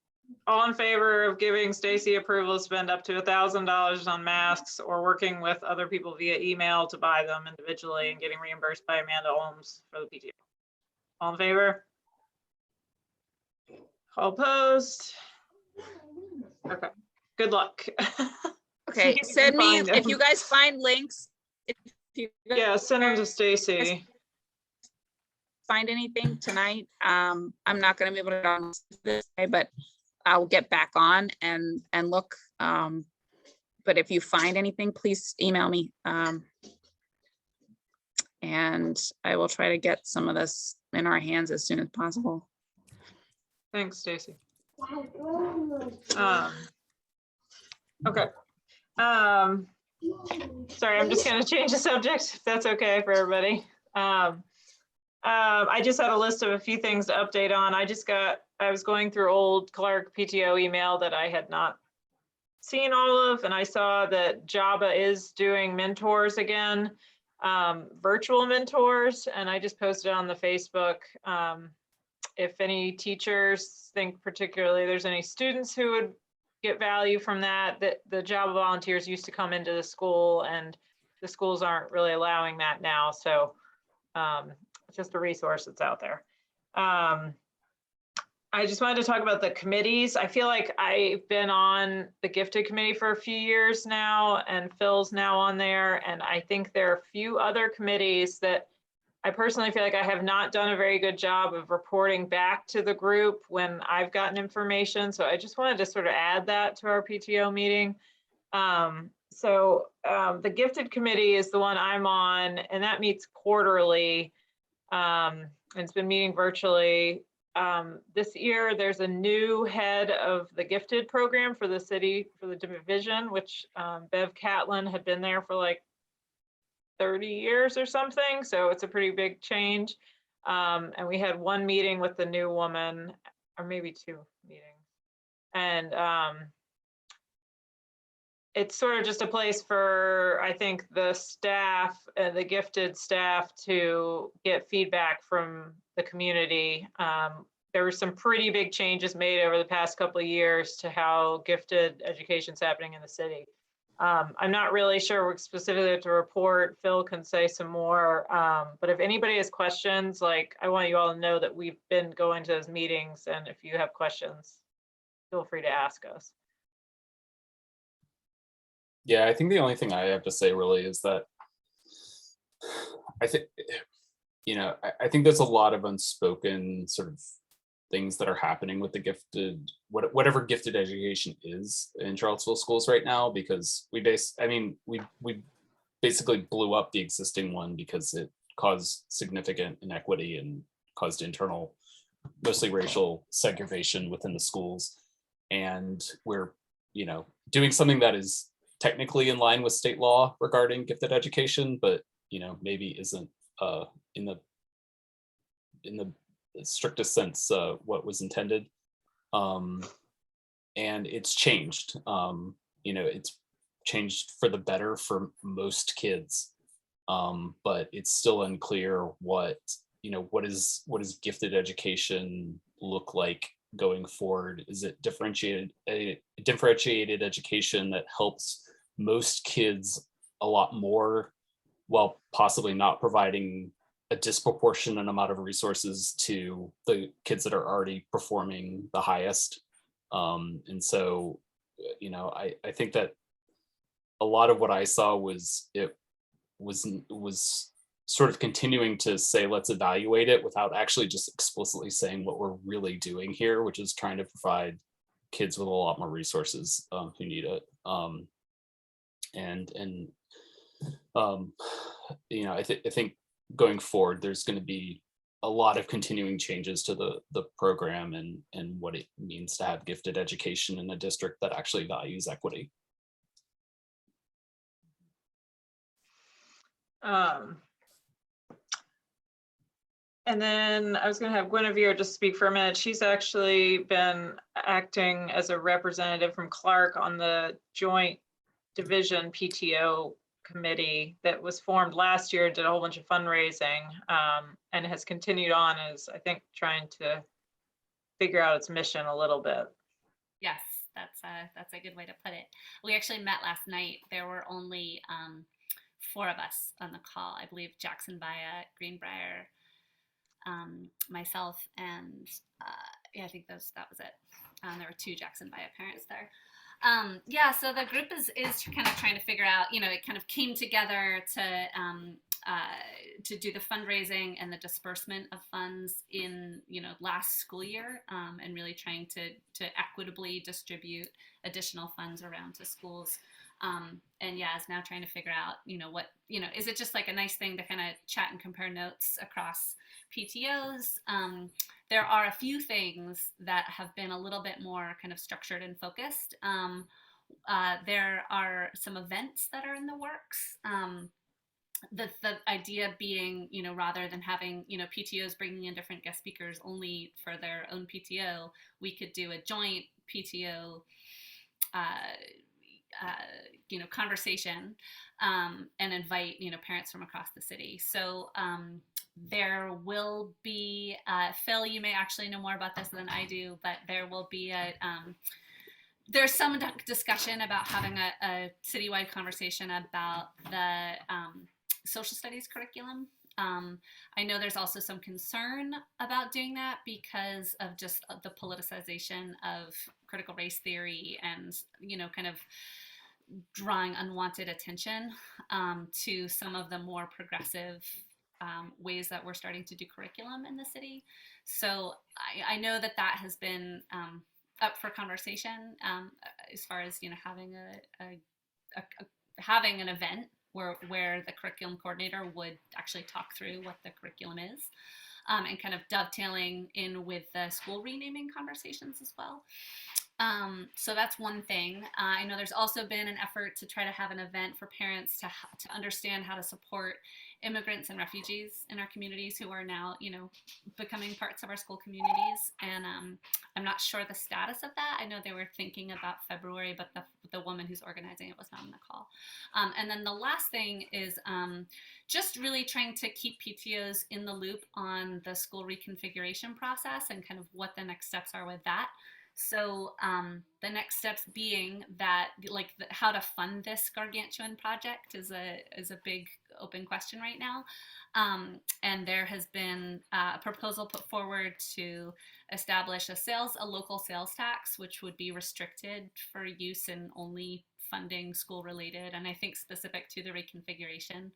all in favor of giving Stacy approval to spend up to $1,000 on masks or working with other people via email to buy them individually and getting reimbursed by Amanda Holmes for the PTO. All in favor? All opposed? Okay, good luck. Okay, See if you send can me, find if them. you guys find links. If you Yeah, send them to guys Stacy. find anything tonight, I'm not gonna be able to on this day, but I'll get back on and look. But if you find anything, please email me. And I will try to get some of this in our hands as soon as possible. Thanks, Stacy. Okay. Sorry, I'm just going to change the subject, if that's okay for everybody. I just had a list of a few things to update on. I was going through old Clark PTO email that I had not seen all of, and I saw that JABA is doing mentors again, virtual mentors, and I just posted on the Facebook. If any teachers think particularly there's any students who would get value from that the JABA volunteers used to come into the school, and the schools aren't really allowing that now. So it's just a resource that's out there. I just wanted to talk about the committees. I feel like I've been on the gifted committee for a few years now, and Phil's now on there. And I think there are a few other committees that I personally feel like I have not done a very good job of reporting back to the group when I've gotten information. So I just wanted to sort of add that to our PTO meeting. The gifted committee is the one I'm on, and that meets quarterly. And it's been meeting virtually. This year, there's a new head of the gifted program for the city, for the division, which Bev Catlin had been there for like 30 years or something. So it's a pretty big change. And we had one meeting with the new woman, or maybe two meetings. And it's sort of just a place for, I think, the staff, the gifted staff, to get feedback from the community. There were some pretty big changes made over the past couple of years to how gifted education is happening in the city. I'm not really sure specifically what to report. Phil can say some more, but if anybody has questions, like, I want you all to know that we've been going to those meetings, and if you have questions, feel free to ask us. Yeah, I think the only thing I have to say really is that I think, I think there's a lot of unspoken sort of things that are happening with the gifted, whatever gifted education is in Charlottesville schools right now, because we basically blew up the existing one because it caused significant inequity and caused internal, mostly racial segregation within the schools. And we're, doing something that is technically in line with state law regarding gifted education, but maybe isn't in the strictest sense what was intended. And it's changed. It's changed for the better for most kids, but it's still unclear what does gifted education look like going forward. Is it differentiated education that helps most kids a lot more while possibly not providing a disproportionate amount of resources to the kids that are already performing the highest. And so, you know, I think that a lot of what I saw was sort of continuing to say, let's evaluate it without actually just explicitly saying what we're really doing here, which is trying to provide kids with a lot more resources who need it. You know, I think going forward, there's going to be a lot of continuing changes to the program and what it means to have gifted education in a district that actually values equity. And then I was going to have Guinevere just speak for a minute. She's actually been acting as a representative from Clark on the joint division PTO committee that was formed last year, did a whole bunch of fundraising, and has continued on as, I think, trying to figure out its mission a little bit. Yes, that's a good way to put it. We actually met last night. There were only 4 of us on the call. I believe Jackson Baya, Greenbrier, myself, and yeah, I think that was it. There were 2 Jackson Baya parents there. Yeah, so the group is kind of trying to figure out, you know, it kind of came together to do the fundraising and the disbursement of funds in, you know, last school year, and really trying to equitably distribute additional funds around to schools. And yeah, is now trying to figure out, you know, what, you know, is it just like a nice thing to kind of chat and compare notes across PTOs? There are a few things that have been a little bit more kind of structured and focused. There are some events that are in the works. The idea being, you know, rather than having, you know, PTOs bringing in different guest speakers only for their own PTO, we could do a joint PTO you know, conversation, and invite, you know, parents from across the city. So there will be, Phil, you may actually know more about this than I do, but there will be there's some discussion about having a citywide conversation about the social studies curriculum. I know there's also some concern about doing that because of just the politicization of critical race theory and, you know, kind of drawing unwanted attention to some of the more progressive ways that we're starting to do curriculum in the city. So I know that has been up for conversation as far as, you know, having an event where the curriculum coordinator would actually talk through what the curriculum is, and kind of dovetailing in with the school renaming conversations as well. So that's one thing. I know there's also been an effort to try to have an event for parents to understand how to support immigrants and refugees in our communities who are now, you know, becoming parts of our school communities. And I'm not sure the status of that. I know they were thinking about February, but the woman who's organizing it was not on the call. And then the last thing is just really trying to keep PTOs in the loop on the school reconfiguration process and kind of what the next steps are with that. So the next steps being that, like, how to fund this gargantuan project is a big open question right now. And there has been a proposal put forward to establish a local sales tax, which would be restricted for use in only funding school related, and I think specific to the reconfiguration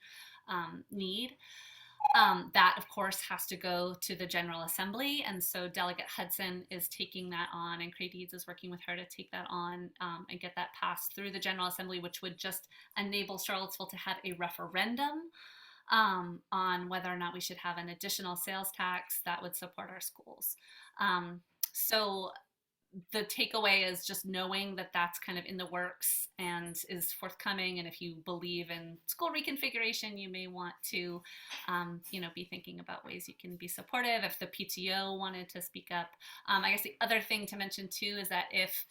need. That, of course, has to go to the General Assembly. And so Delegate Hudson is taking that on, and Craig Deeds is working with her to take that on and get that passed through the General Assembly, which would just enable Charlottesville to have a referendum on whether or not we should have an additional sales tax that would support our schools. So the takeaway is just knowing that that's kind of in the works and is forthcoming. And if you believe in school reconfiguration, you may want to, you know, be thinking about ways you can be supportive. If the PTO wanted to speak up, I guess the other thing to mention too is that if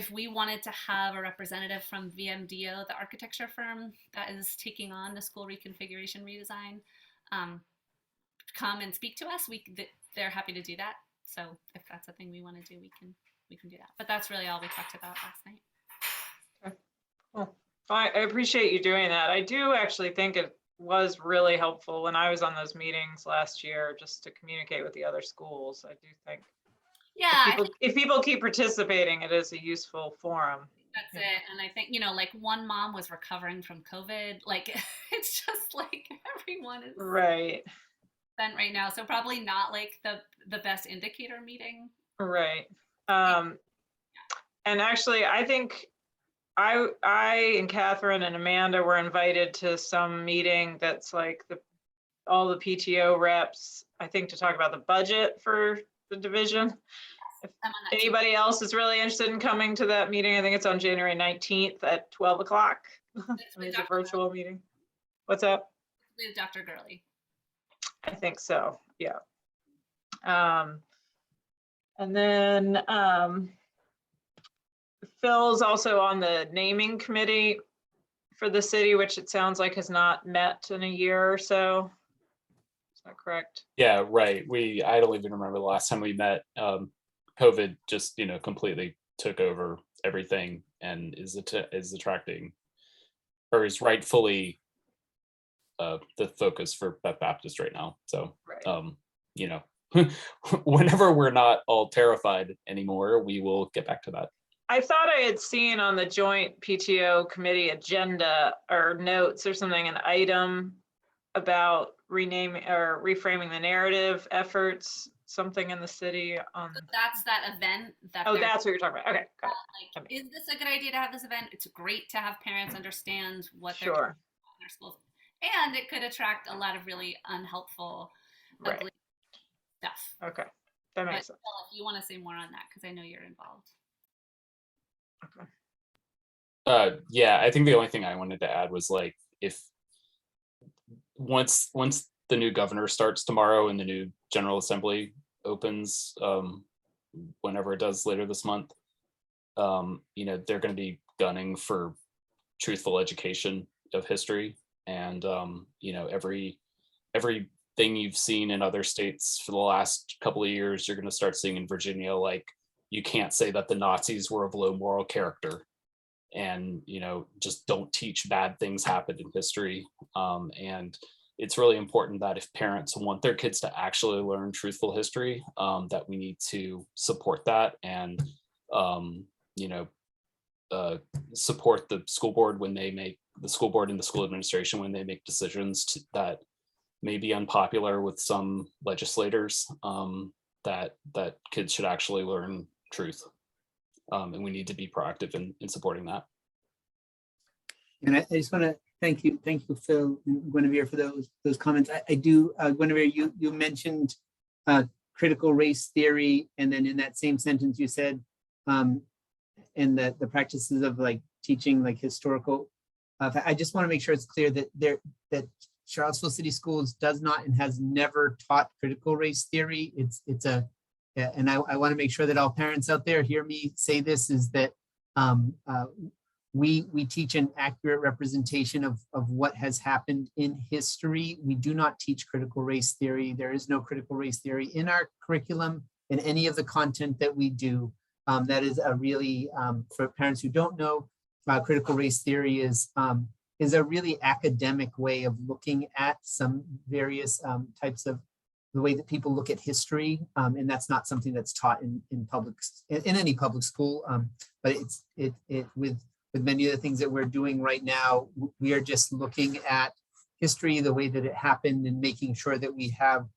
we wanted to have a representative from VMDO, the architecture firm that is taking on the school reconfiguration redesign, come and speak to us, they're happy to do that. So if that's a thing we want to do, we can do that. But that's really all we talked about last night. Okay. Cool. Well, I appreciate you doing that. I do actually think it was really helpful when I was on those meetings last year, just to communicate with the other schools. I do think Yeah, if people keep participating, it is a useful forum. that's Yeah. it. And I think, like one mom was recovering from COVID. Like it's just like everyone is Right, spent right now. So probably not like the best indicator meeting. right. And actually, I think I and Catherine and Amanda were invited to some meeting that's like all the PTO reps, I think, to talk about the budget for the division. If I'm on that too. anybody else is really interested in coming to that meeting, I think it's on January 19th at 12 o'clock. It's with It's a Dr. virtual meeting. What's up? With Dr. Gurley. I think so, yeah. And then Phil's also on the naming committee for the city, which it sounds like has not met in a year or so. Is that correct? Yeah, right. I don't even remember the last time we met. COVID just, completely took over everything and is attracting, or is rightfully the focus for Beth Baptist right now. So, Right. Whenever we're not all terrified anymore, we will get back to that. I thought I had seen on the joint PTO committee agenda or notes or something, an item about renaming or reframing the narrative efforts, something in the city on. So that's that event that Oh, they're that's what you're talking about. Okay, got it. like, is this a good idea to have this event? It's great to have parents understand what they're doing Sure, in their schools. And it could attract a lot of really unhelpful, right. ugly stuff. Okay, that But makes sense. Phil, if you want to say more on that, because I know you're involved. Okay. Yeah, I think the only thing I wanted to add was like, if once the new governor starts tomorrow and the new General Assembly opens, whenever it does later this month, they're going to be gunning for truthful education of history, and everything you've seen in other states for the last couple of years, you're going to start seeing in Virginia. Like, you can't say that the Nazis were of low moral character, and just don't teach bad things happened in history. And it's really important that if parents want their kids to actually learn truthful history, that we need to support that, and support the school board when they make the school board and the school administration when they make decisions that may be unpopular with some legislators, that kids should actually learn truth. And we need to be proactive in supporting that. And I just want to thank you, Phil and Guinevere, for those comments. I do, Guinevere, you mentioned critical race theory, and then in that same sentence you said, and the practices of like teaching like historical. I just want to make sure it's clear that Charlottesville City Schools does not and has never taught critical race theory. And I want to make sure that all parents out there hear me say this, is that we teach an accurate representation of what has happened in history. We do not teach critical race theory. There is no critical race theory in our curriculum, in any of the content that we do. That is a really, for parents who don't know, critical race theory is a really academic way of looking at some various types of the way that people look at history, and that's not something that's taught in any public school. But with many of the things that we're doing right now, we are just looking at history the way that it happened and making sure that we have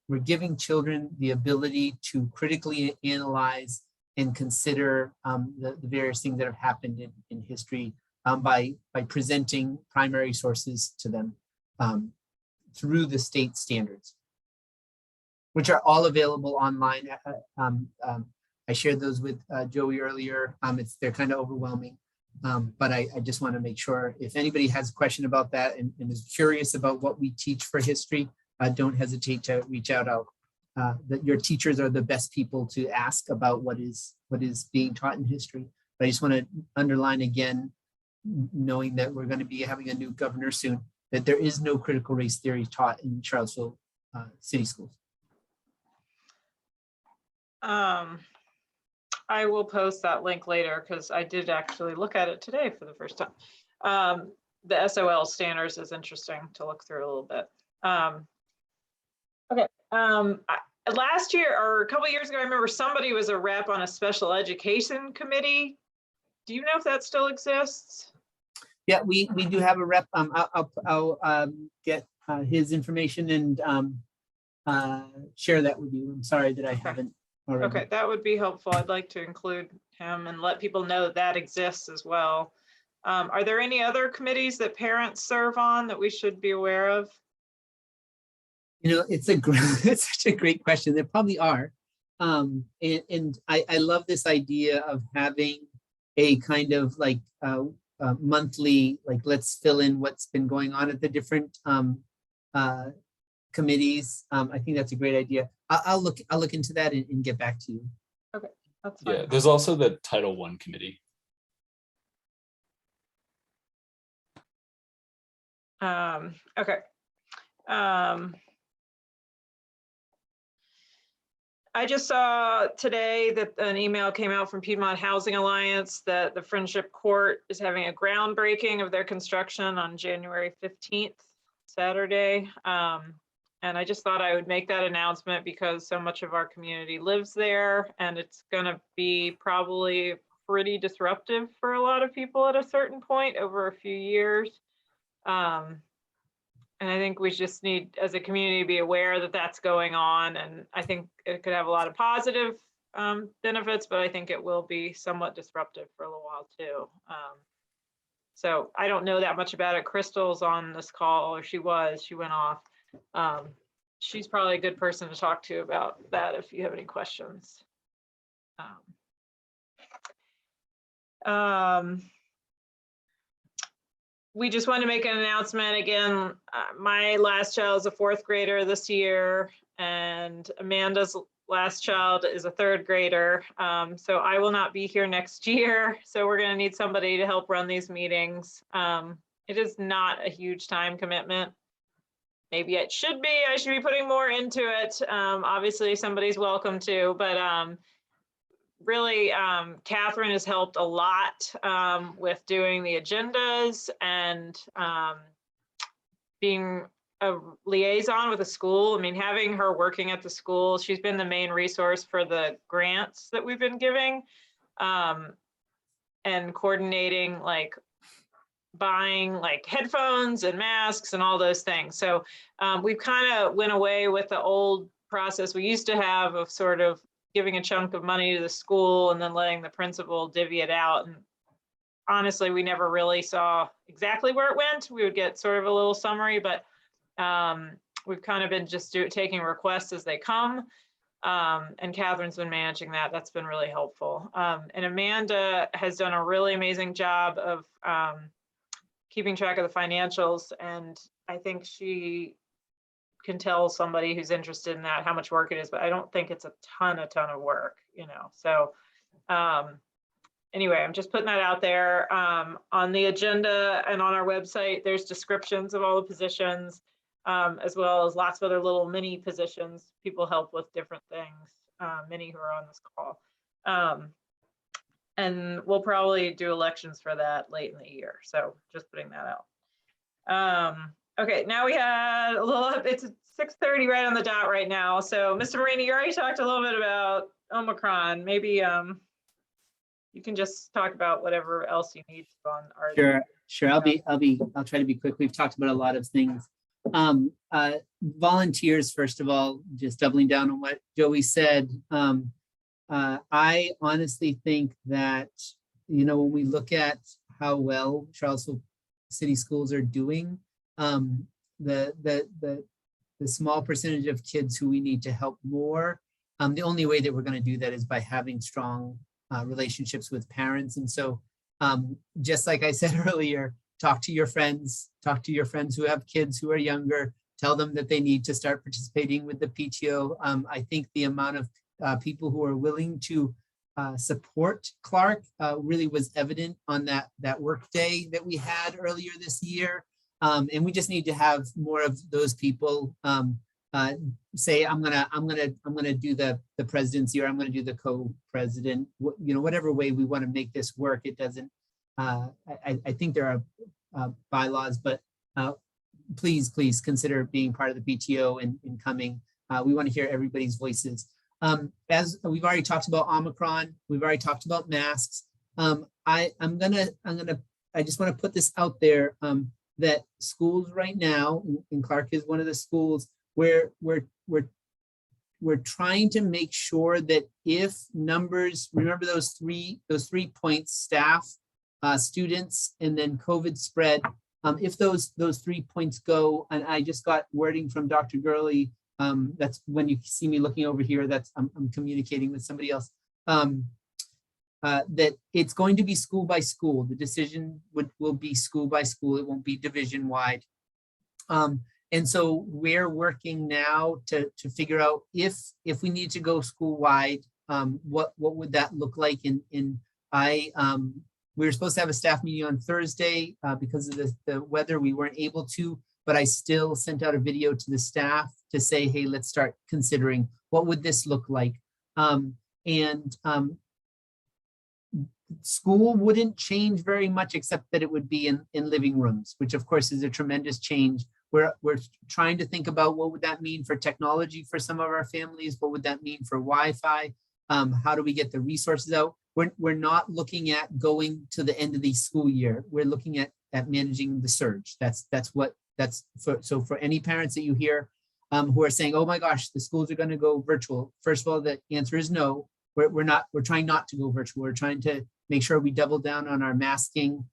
we're giving children the ability to critically analyze and consider the various things that have happened in history by presenting primary sources to them through the state standards, which are all available online. I shared those with Joey earlier. They're kind of overwhelming, but I just want to make sure if anybody has a question about that and is curious about what we teach for history, don't hesitate to reach out. That your teachers are the best people to ask about what is being taught in history. But I just want to underline again, knowing that we're going to be having a new governor soon, that there is no critical race theory taught in Charlottesville City Schools. I will post that link later because I did actually look at it today for the first time. the SOL standards is interesting to look through a little bit. Okay. Last year or a couple of years ago, I remember somebody was a rep on a special education committee. Do you know if that still exists? Yeah, we do have a rep. I'll get his information and share that with you. I'm sorry that I haven't already. Okay, that would be helpful. I'd like to include him and let people know that exists as well. Are there any other committees that parents serve on that we should be aware of? You know, it's it's such a great question. There probably are. And I love this idea of having a kind of like monthly, like let's fill in what's been going on at the different committees. I think that's a great idea. I'll look into that and get back to you. Okay, that's fine. Yeah, there's also the Title I committee. Okay. I just saw today that an email came out from Piedmont Housing Alliance that the Friendship Court is having a groundbreaking of their construction on January 15th, Saturday. And I just thought I would make that announcement because so much of our community lives there, and it's going to be probably pretty disruptive for a lot of people at a certain point over a few years. And I think we just need, as a community, to be aware that that's going on. And I think it could have a lot of positive benefits, but I think it will be somewhat disruptive for a little while too. So I don't know that much about it. Crystal's on this call, or she went off. She's probably a good person to talk to about that if you have any questions. We just wanted to make an announcement again. My last child is a 4th grader this year, and Amanda's last child is a 3rd grader. So I will not be here next year. So we're going to need somebody to help run these meetings. It is not a huge time commitment. Maybe it should be. I should be putting more into it. Obviously, somebody's welcome to, but really, Catherine has helped a lot with doing the agendas and being a liaison with the school. I mean, having her working at the school, she's been the main resource for the grants that we've been giving, and coordinating, like buying like headphones and masks and all those things. So we've kind of went away with the old process we used to have of sort of giving a chunk of money to the school and then letting the principal divvy it out. And honestly, we never really saw exactly where it went. We would get sort of a little summary, but we've kind of been just taking requests as they come. And Catherine's been managing that. That's been really helpful. And Amanda has done a really amazing job of keeping track of the financials. And I think she can tell somebody who's interested in that how much work it is, but I don't think it's a ton of work, you know. So anyway, I'm just putting that out there. On the agenda and on our website, there's descriptions of all the positions, as well as lots of other little mini positions. People help with different things, many who are on this call. And we'll probably do elections for that late in the year. So just putting that out. Okay, now we had a little, it's 6:30 right on the dot right now. So Mr. Marini, you already talked a little bit about Omicron. Maybe you can just talk about whatever else you need on our. Sure. I'll try to be quick. We've talked about a lot of things. Volunteers, first of all, just doubling down on what Joey said. I honestly think that, you know, when we look at how well Charlottesville City Schools are doing, the small percentage of kids who we need to help more, the only way that we're going to do that is by having strong relationships with parents. And so just like I said earlier, talk to your friends who have kids who are younger, tell them that they need to start participating with the PTO. I think the amount of people who are willing to support Clark really was evident on that work day that we had earlier this year. And we just need to have more of those people say, I'm gonna do the presidency, or I'm gonna do the co-president, you know, whatever way we want to make this work. It doesn't, I think there are bylaws, but please consider being part of the PTO and coming. We want to hear everybody's voices. As we've already talked about Omicron, we've already talked about masks. I just want to put this out there that schools right now, and Clark is one of the schools where we're trying to make sure that if numbers, remember those three points, staff, students, and then COVID spread, if those 3 points go, and I just got wording from Dr. Gurley, that's when you see me looking over here, that's I'm communicating with somebody else, that it's going to be school by school. The decision will be school by school. It won't be division wide. And so we're working now to figure out if we need to go school wide, what would that look like? We were supposed to have a staff meeting on Thursday because of the weather. We weren't able to, but I still sent out a video to the staff to say, hey, let's start considering what would this look like. School wouldn't change very much, except that it would be in living rooms, which of course is a tremendous change. We're trying to think about what would that mean for technology for some of our families? What would that mean for Wi-Fi? How do we get the resources out? We're not looking at going to the end of the school year. We're looking at managing the surge. So for any parents that you hear who are saying, oh my gosh, the schools are going to go virtual. First of all, the answer is no. We're trying not to go virtual. We're trying to make sure we double down on our masking.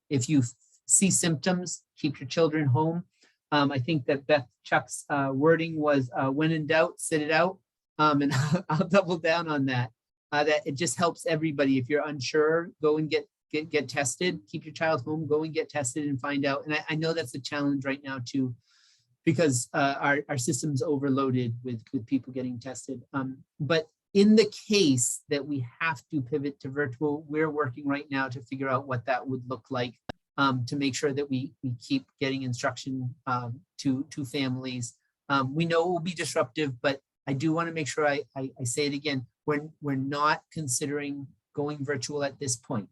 If you see symptoms, keep your children home. I think that Beth Chuck's wording was when in doubt, sit it out. And I'll double down on that. That it just helps everybody. If you're unsure, go and get tested. Keep your child home, go and get tested and find out. And I know that's a challenge right now too, because our system's overloaded with people getting tested. But in the case that we have to pivot to virtual, we're working right now to figure out what that would look like to make sure that we keep getting instruction to families. We know it will be disruptive, but I do want to make sure I say it again. We're not considering going virtual at this point.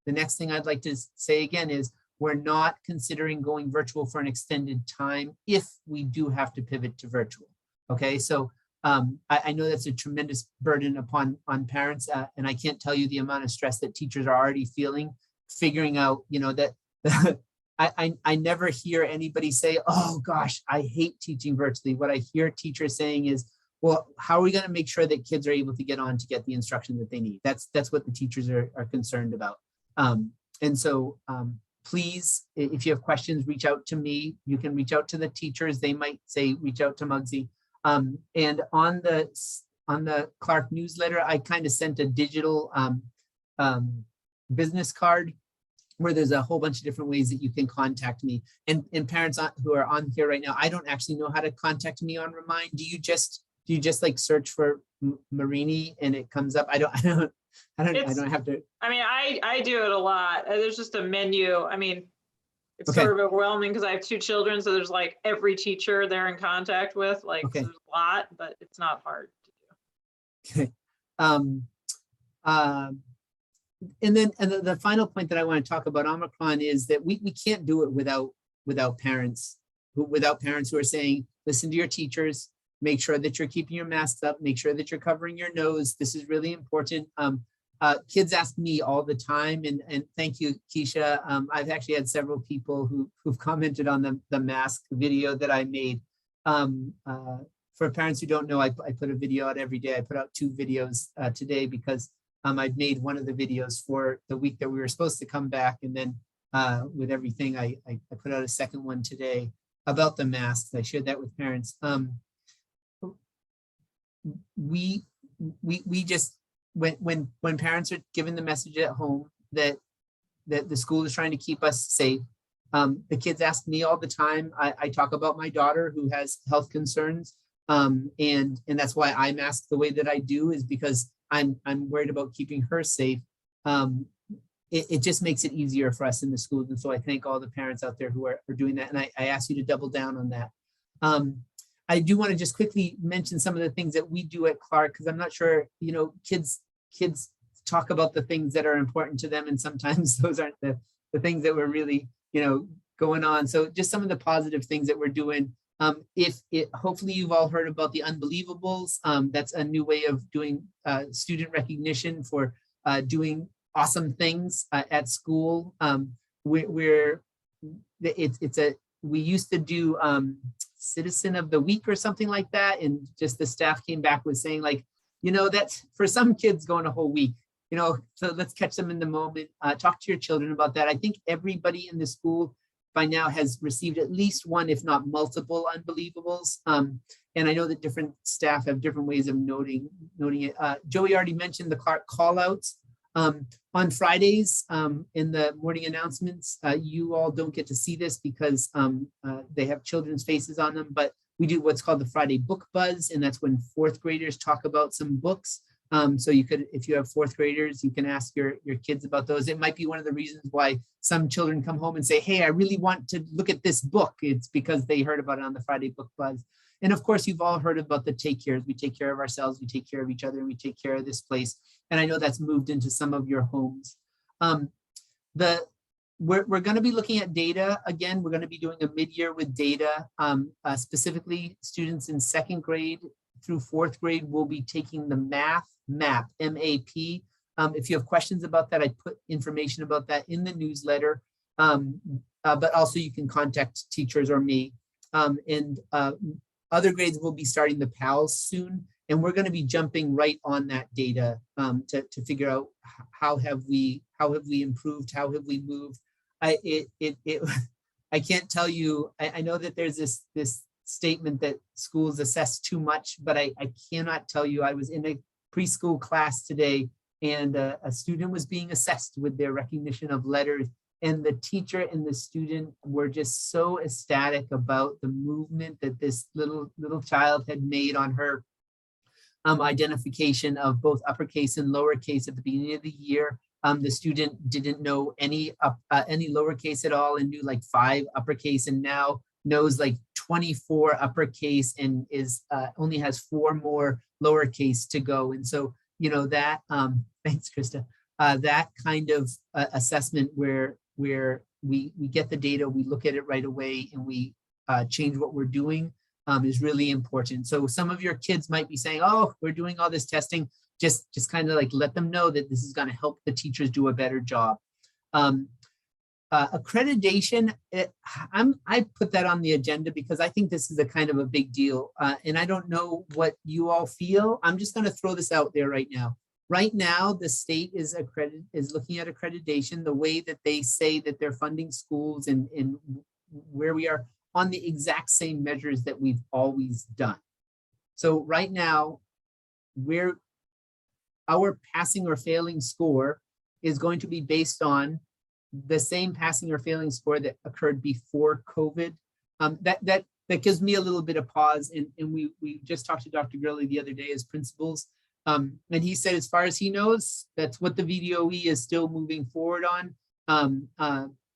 The next thing I'd like to say again is we're not considering going virtual for an extended time if we do have to pivot to virtual. Okay, so I know that's a tremendous burden on parents, and I can't tell you the amount of stress that teachers are already feeling, figuring out, that I never hear anybody say, oh gosh, I hate teaching virtually. What I hear teachers saying is, well, how are we going to make sure that kids are able to get on to get the instruction that they need? That's what the teachers are concerned about. And so please, if you have questions, reach out to me. You can reach out to the teachers. They might say, reach out to Muggsy. And on the Clark newsletter, I kind of sent a digital business card where there's a whole bunch of different ways that you can contact me. And parents who are on here right now, I don't actually know how to contact me on Remind. Do you just like search for Marini and it comes up? I don't have to. I mean, I do it a lot. There's just a menu. I mean, it's Okay. sort of overwhelming because I have 2 children. So there's like every teacher they're in contact with, like Okay. there's a lot, but it's not hard to do. Okay. And then the final point that I want to talk about Omicron is that we can't do it without parents who are saying, listen to your teachers, make sure that you're keeping your masks up, make sure that you're covering your nose. This is really important. Kids ask me all the time, and thank you, Keisha. I've actually had several people who've commented on the mask video that I made. For parents who don't know, I put a video out every day. I put out 2 videos today because I've made one of the videos for the week that we were supposed to come back. And then with everything, I put out a second one today about the masks. I shared that with parents. We just, when parents are given the message at home that the school is trying to keep us safe, the kids ask me all the time. I talk about my daughter who has health concerns. And that's why I mask the way that I do, is because I'm worried about keeping her safe. It just makes it easier for us in the schools. And so I thank all the parents out there who are doing that. And I ask you to double down on that. I do want to just quickly mention some of the things that we do at Clark, because I'm not sure, kids talk about the things that are important to them, and sometimes those aren't the things that we're really, going on. So just some of the positive things that we're doing. Hopefully you've all heard about the Unbelievables. That's a new way of doing student recognition for doing awesome things at school. We used to do Citizen of the Week or something like that, and just the staff came back with saying like, that's for some kids going a whole week. So let's catch them in the moment. Talk to your children about that. I think everybody in the school by now has received at least one, if not multiple, Unbelievables. And I know that different staff have different ways of noting it. Joey already mentioned the Clark call-outs. On Fridays, in the morning announcements, you all don't get to see this because they have children's faces on them, but we do what's called the Friday Book Buzz, and that's when fourth graders talk about some books. So you could, if you have fourth graders, you can ask your kids about those. It might be one of the reasons why some children come home and say, hey, I really want to look at this book. It's because they heard about it on the Friday Book Buzz. And of course, you've all heard about the take cares. We take care of ourselves, we take care of each other, and we take care of this place. And I know that's moved into some of your homes. We're going to be looking at data. Again, we're going to be doing a mid-year with data. Specifically, students in second grade through fourth grade will be taking the math map, M-A-P. If you have questions about that, I put information about that in the newsletter. But also you can contact teachers or me. Other grades will be starting the PALs soon, and we're going to be jumping right on that data to figure out how have we improved, how have we moved. I can't tell you. I know that there's this statement that schools assess too much, but I cannot tell you. I was in a preschool class today, and a student was being assessed with their recognition of letters. And the teacher and the student were just so ecstatic about the movement that this little child had made on her identification of both uppercase and lowercase at the beginning of the year. The student didn't know any lowercase at all and knew like 5 uppercase, and now knows like 24 uppercase and is only has 4 more lowercase to go. And so, that, thanks, Krista, that kind of assessment where we get the data, we look at it right away, and we change what we're doing is really important. So some of your kids might be saying, oh, we're doing all this testing. Just kind of like let them know that this is going to help the teachers do a better job. Accreditation, I put that on the agenda because I think this is a kind of a big deal. And I don't know what you all feel. I'm just going to throw this out there right now. Right now, the state is looking at accreditation, the way that they say that they're funding schools and where we are on the exact same measures that we've always done. So right now, our passing or failing score is going to be based on the same passing or failing score that occurred before COVID. That gives me a little bit of pause. And we just talked to Dr. Gurley the other day as principals. And he said, as far as he knows, that's what the VDOE is still moving forward on.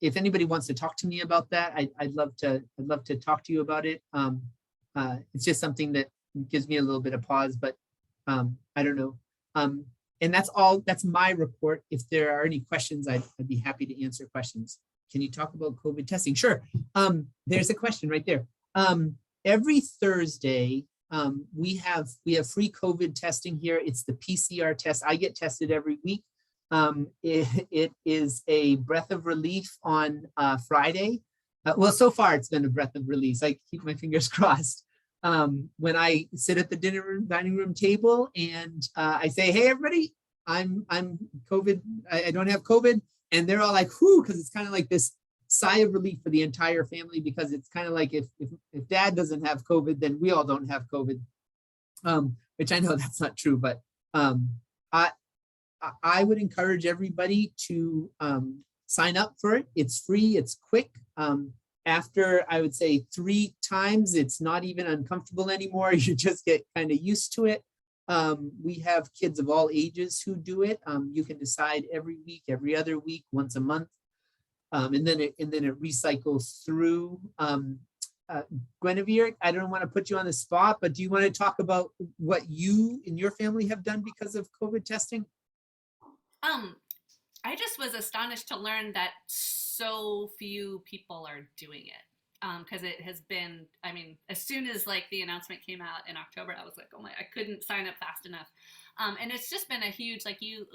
If anybody wants to talk to me about that, I'd love to talk to you about it. It's just something that gives me a little bit of pause, but I don't know. And that's my report. If there are any questions, I'd be happy to answer questions. Can you talk about COVID testing? Sure. There's a question right there. Every Thursday, we have free COVID testing here. It's the PCR test. I get tested every week. It is a breath of relief on Friday. Well, so far it's been a breath of relief. I keep my fingers crossed. When I sit at the dining room table and I say, hey, everybody, I'm COVID. I don't have COVID. And they're all like, whoo, because it's kind of like this sigh of relief for the entire family, because it's kind of like if dad doesn't have COVID, then we all don't have COVID, which I know that's not true, but I would encourage everybody to sign up for it. It's free, it's quick. After, I would say 3 times, it's not even uncomfortable anymore. You just get kind of used to it. We have kids of all ages who do it. You can decide every week, every other week, once a month. And then it recycles through. Guinevere, I don't want to put you on the spot, but do you want to talk about what you and your family have done because of COVID testing? I just was astonished to learn that so few people are doing it. Because it has been, I mean, as soon as like the announcement came out in October, I was like, oh my, I couldn't sign up fast enough. And it's just been a huge, like you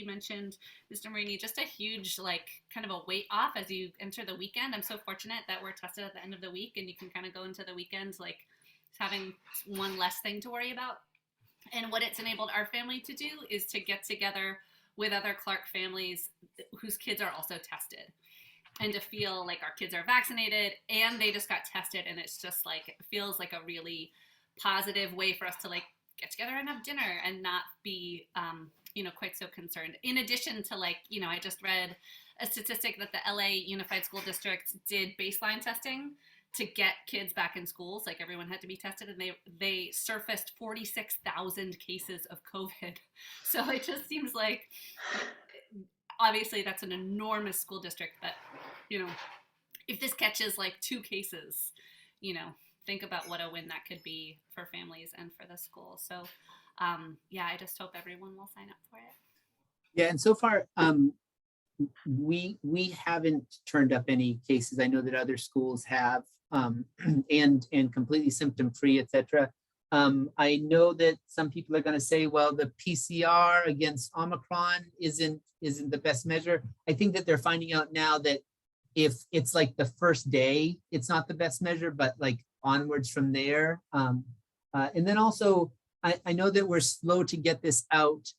mentioned, Mr. Marini, just a huge, like, kind of a weight off as you enter the weekend. I'm so fortunate that we're tested at the end of the week and you can kind of go into the weekends, like having one less thing to worry about. And what it's enabled our family to do is to get together with other Clark families whose kids are also tested, and to feel like our kids are vaccinated and they just got tested. And it's just like, it feels like a really positive way for us to like get together and have dinner and not be, quite so concerned. In addition to like, I just read a statistic that the LA Unified School District did baseline testing to get kids back in schools. Like everyone had to be tested, and they surfaced 46,000 cases of COVID. So it just seems like, obviously that's an enormous school district, but if this catches like 2 cases, think about what a win that could be for families and for the school. So I just hope everyone will sign up for it. Yeah, and so far, we haven't turned up any cases. I know that other schools have, and completely symptom-free, etc. I know that some people are going to say, well, the PCR against Omicron isn't the best measure. I think that they're finding out now that if it's like the first day, it's not the best measure, but like onwards from there. And then also, I know that we're slow to get this out.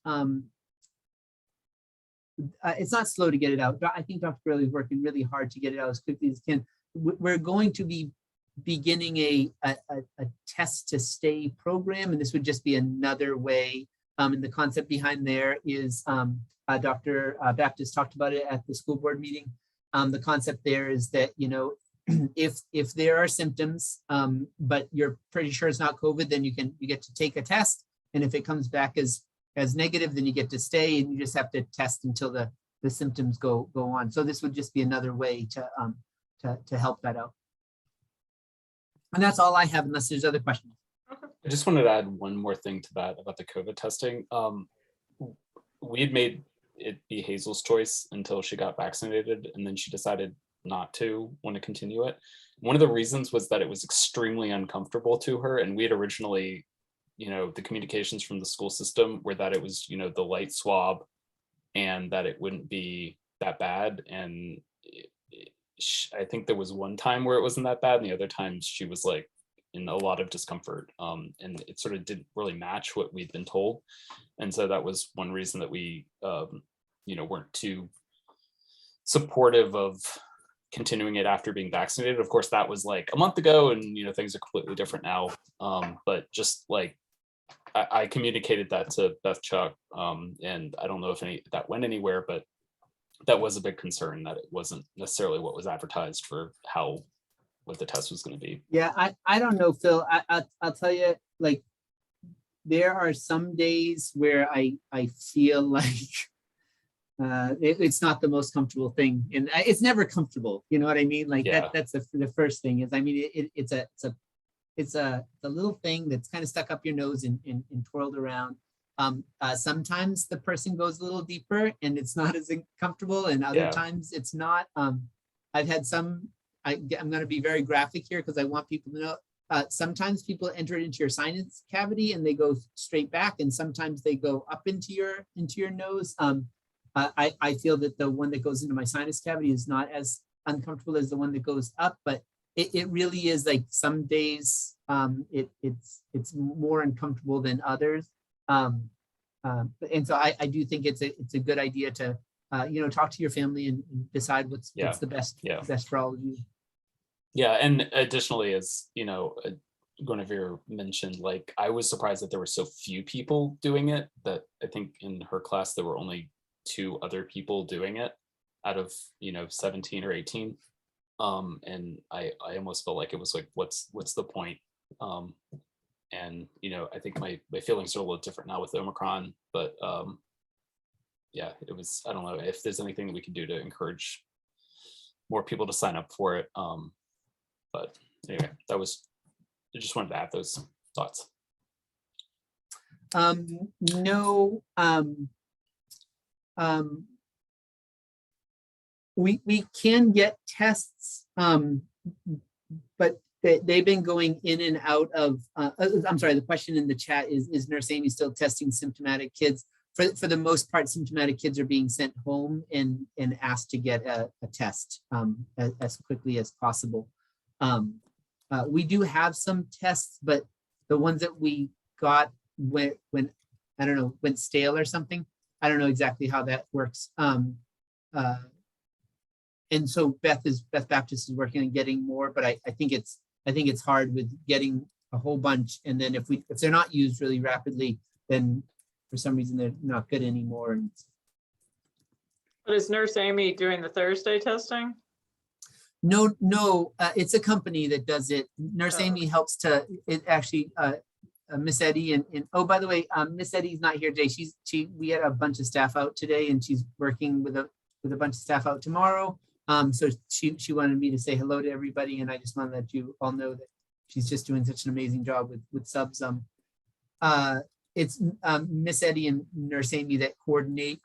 It's not slow to get it out. I think Dr. Burley is working really hard to get it out as quickly as can. We're going to be beginning a test to stay program, and this would just be another way. And the concept behind there is Dr. Baptist talked about it at the school board meeting. The concept there is that, if there are symptoms, but you're pretty sure it's not COVID, then you get to take a test. And if it comes back as negative, then you get to stay, and you just have to test until the symptoms go on. So this would just be another way to help that out. And that's all I have, unless there's other questions. I just wanted to add one more thing to that about the COVID testing. We had made it be Hazel's choice until she got vaccinated, and then she decided not to want to continue it. One of the reasons was that it was extremely uncomfortable to her, and we had originally, the communications from the school system were that it was, the light swab, and that it wouldn't be that bad. And I think there was one time where it wasn't that bad, and the other times she was like in a lot of discomfort, and it sort of didn't really match what we'd been told. And so that was one reason that we weren't too supportive of continuing it after being vaccinated. Of course, that was like a month ago, and things are completely different now. But just like I communicated that to Beth Chuck, and I don't know if that went anywhere, but that was a big concern, that it wasn't necessarily what was advertised for what the test was going to be. Yeah, I don't know, Phil. I'll tell you, like, there are some days where I feel like it's not the most comfortable thing, and it's never comfortable. You know what I mean? Like that's the first thing is, I mean, it's a little thing that's kind of stuck up your nose and twirled around. Sometimes the person goes a little deeper and it's not as comfortable, and other times it's not. I've had some. I'm going to be very graphic here because I want people to know. Sometimes people enter into your sinus cavity and they go straight back, and sometimes they go up into your nose. I feel that the one that goes into my sinus cavity is not as uncomfortable as the one that goes up, but it really is like some days it's more uncomfortable than others. And so I do think it's a good idea to talk to your family and decide what's the best for all of you. Yeah, and additionally, as Guinevere mentioned, like, I was surprised that there were so few people doing it. That I think in her class there were only 2 other people doing it out of 17 or 18. And I almost felt like it was like, what's the point? And I think my feelings are a little different now with Omicron, but it was, I don't know if there's anything that we can do to encourage more people to sign up for it. But anyway, I just wanted to add those thoughts. No, we can get tests, but they've been going in and out of, I'm sorry, the question in the chat is Nurse Amy still testing symptomatic kids? For the most part, symptomatic kids are being sent home and asked to get a test as quickly as possible. We do have some tests, but the ones that we got when I don't know, went stale or something. I don't know exactly how that works. And so Beth Baptist is working on getting more, but I think it's hard with getting a whole bunch. And then if they're not used really rapidly, then for some reason they're not good anymore. But is Nurse Amy doing the Thursday testing? No, it's a company that does it. Nurse Oh. Amy helps to, it actually, Miss Eddie and oh, by the way, Miss Eddie's not here today. We had a bunch of staff out today and she's working with a bunch of staff out tomorrow. So she wanted me to say hello to everybody, and I just want to let you all know that she's just doing such an amazing job with subs. It's Miss Eddie and Nurse Amy that coordinate,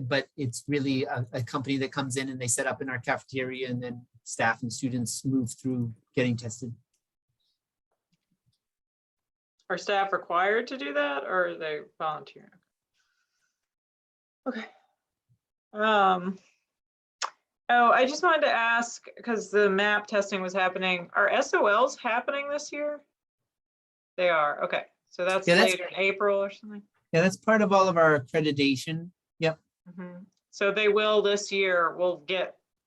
but it's really a company that comes in and they set up in our cafeteria, and then staff and students move through getting tested. Are staff required to do that, or are they volunteering? Okay. Oh, I just wanted to ask, because the map testing was happening, are SOLs happening this year? They are, okay. So that's later in April or something? Yeah, that's part of all of our accreditation. Yep. Mhm. So they will this year,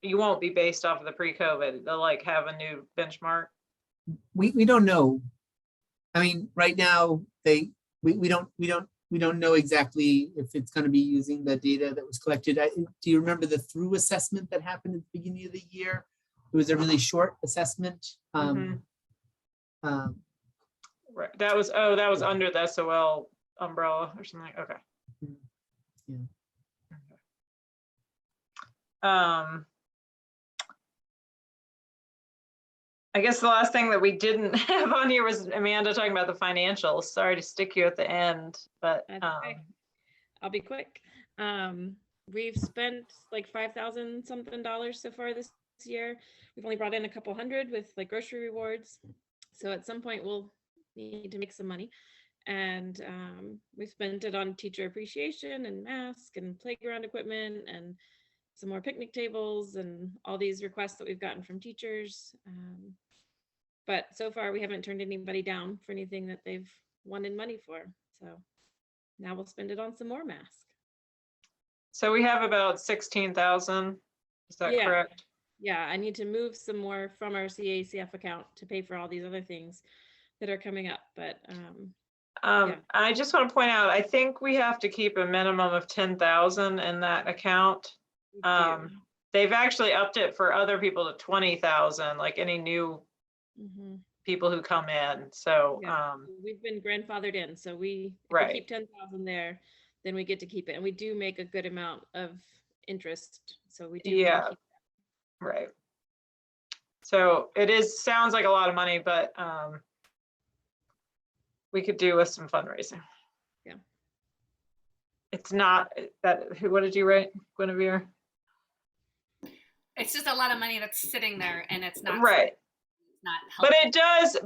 you won't be based off of the pre-COVID. They'll like have a new benchmark. We don't know. I mean, right now we don't know exactly if it's going to be using the data that was collected. Do you remember the through assessment that happened at the beginning of the year? It was a really short assessment. Right. That was under the SOL umbrella or something. Okay. Yeah. I guess the last thing that we didn't have on here was Amanda talking about the financials. Sorry to stick you at the end, but That's okay. I'll be quick. We've spent like $5,000 something so far this year. We've only brought in a couple hundred with like grocery rewards. So at some point we'll need to make some money. And we spent it on teacher appreciation and masks and playground equipment and some more picnic tables and all these requests that we've gotten from teachers. But so far we haven't turned anybody down for anything that they've wanted money for. So now we'll spend it on some more masks. so we have about 16,000. Is that Yeah. correct? Yeah, I need to move some more from our CACF account to pay for all these other things that are coming up. But yeah. I just want to point out, I think we have to keep a minimum of 10,000 in that account. we do. They've actually upped it for other people to 20,000, like any new Mhm. people who come in. So, Yeah. We've been grandfathered in, so if we Right. keep 10,000 there, then we get to keep it, and we do make a good amount of interest, so we do. wanna Yeah. keep that. right. So sounds like a lot of money, but we could do with some fundraising. Yeah. It's not that, what did you write, Guinevere? It's just a lot of money that's sitting there and it's not Right. not But helping. it does,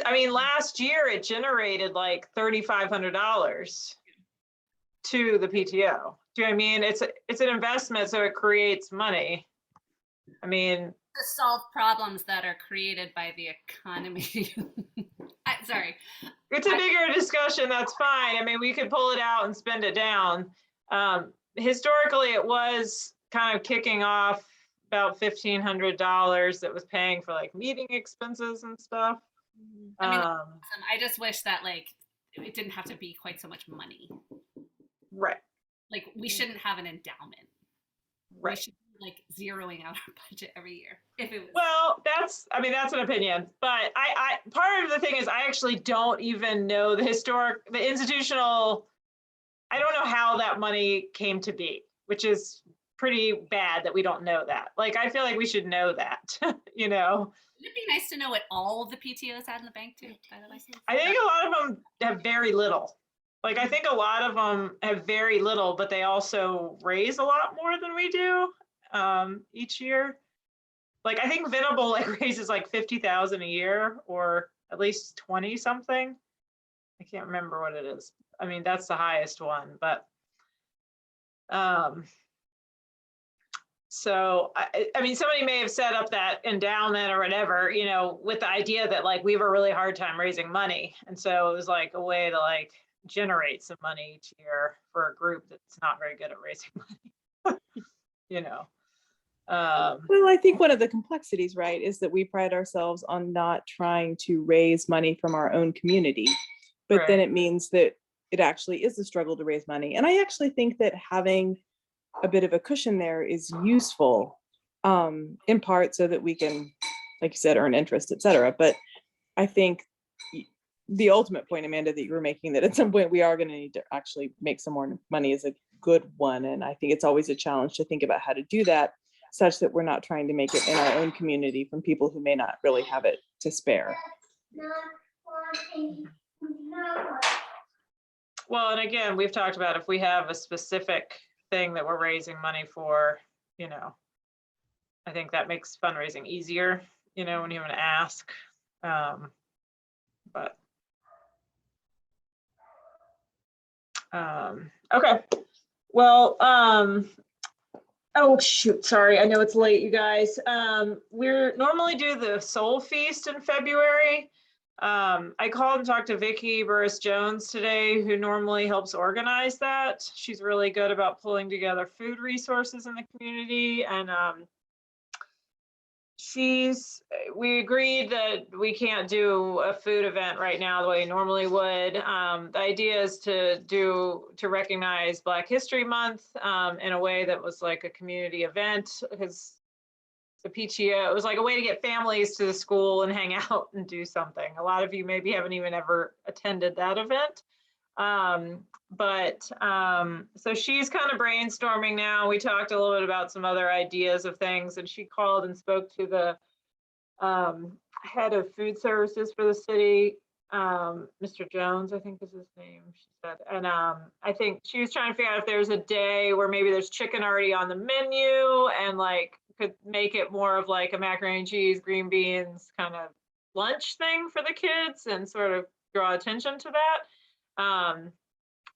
I mean, last year it generated like $3,500 to the PTO. Do you know what I mean? It's an investment, so it creates money. I mean, To solve problems that are created by the economy. Sorry. it's a bigger discussion, that's fine. I mean, we could pull it out and spend it down. Historically, it was kind of kicking off about $1,500 that was paying for like meeting expenses and stuff. I mean, I just wish that like it didn't have to be quite so much money. Right, Like we shouldn't have an endowment. We right. should be like zeroing out our budget every year. If it was Well, that's an opinion, but I part of the thing is I actually don't even know the institutional, I don't know how that money came to be, which is pretty bad that we don't know that. Like, I feel like we should know that, you know? It'd be nice to know what all of the PTOs had in the bank too, by the way. I think a lot of them have very little. Like, I think a lot of them have very little, but they also raise a lot more than we do each year. Like, I think Venable like raises like 50,000 a year, or at least 20 something. I can't remember what it is. I mean, that's the highest one, but so I mean, somebody may have set up that endowment or whatever, you know, with the idea that like we have a really hard time raising money, and so it was like a way to like generate some money each year for a group that's not very good at raising money. You know. Well, I think one of the complexities, right, is that we pride ourselves on not trying to raise money from our own community, but then Right. it means that it actually is a struggle to raise money. And I actually think that having a bit of a cushion there is useful, in part so that we can, like you said, earn interest, et cetera. But I think the ultimate point, Amanda, that you were making, that at some point we are going to need to actually make some more money, is a good one. And I think it's always a challenge to think about how to do that, such that we're not trying to make it in our own community from people who may not really have it to spare. Well, and again, we've talked about if we have a specific thing that we're raising money for, you know, I think that makes fundraising easier, you know, when you want to ask. But okay. Well, oh shoot, sorry, I know it's late, you guys. We're normally do the Soul Feast in February. I called and talked to Vicki Burris Jones today, who normally helps organize that. She's really good about pulling together food resources in the community, and we agreed that we can't do a food event right now the way we normally would. The idea is to recognize Black History Month in a way that was like a community event, because the PTO, it was like a way to get families to the school and hang out and do something. A lot of you maybe haven't even ever attended that event. So she's kind of brainstorming now. We talked a little bit about some other ideas of things, and she called and spoke to the head of food services for the city, Mr. Jones, I think is his name, she said. And I think she was trying to figure out if there's a day where maybe there's chicken already on the menu, and like could make it more of like a macaroni and cheese, green beans kind of lunch thing for the kids and sort of draw attention to that.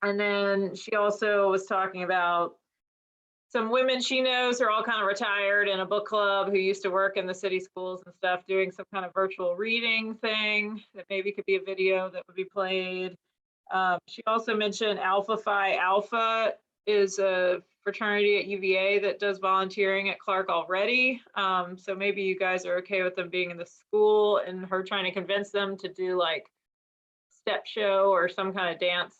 And then she also was talking about some women she knows are all kind of retired in a book club who used to work in the city schools and stuff, doing some kind of virtual reading thing that maybe could be a video that would be played. She also mentioned Alpha Phi Alpha is a fraternity at UVA that does volunteering at Clark already. So maybe you guys are okay with them being in the school, and her trying to convince them to do like step show or some kind of dance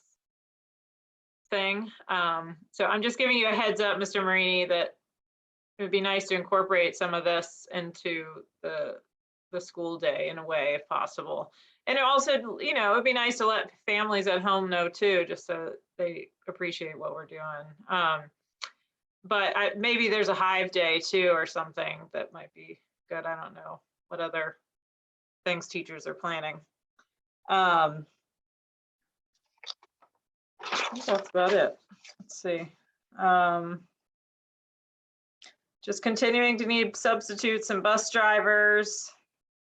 thing. So I'm just giving you a heads up, Mr. Marini, that it would be nice to incorporate some of this into the school day in a way, if possible. And it also, you know, it'd be nice to let families at home know too, just so they appreciate what we're doing. But maybe there's a Hive Day too or something that might be good. I don't know what other things teachers are planning. I think that's about it. Let's see. Just continuing to need substitutes and bus drivers.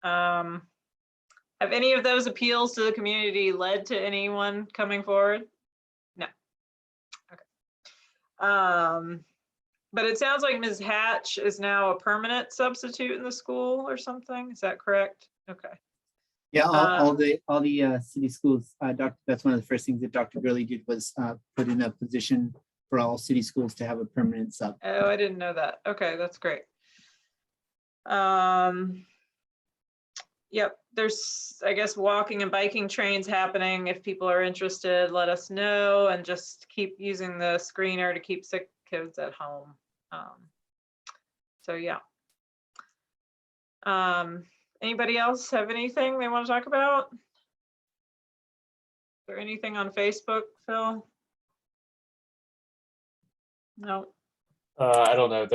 Have any of those appeals to the community led to anyone coming forward? No. Okay. But it sounds like Ms. Hatch is now a permanent substitute in the school or something. Is that correct? Okay. Yeah, all the city schools, that's one of the first things that Dr. Gurley did was put in a position for all city schools to have a permanent sub. Oh, I didn't know that. Okay, that's great. Yep, there's, I guess, walking and biking trains happening. If people are interested, let us know, and just keep using the screener to keep sick kids at home. So yeah. Anybody else have anything they want to talk about? Is there anything on Facebook, Phil? No. I don't know.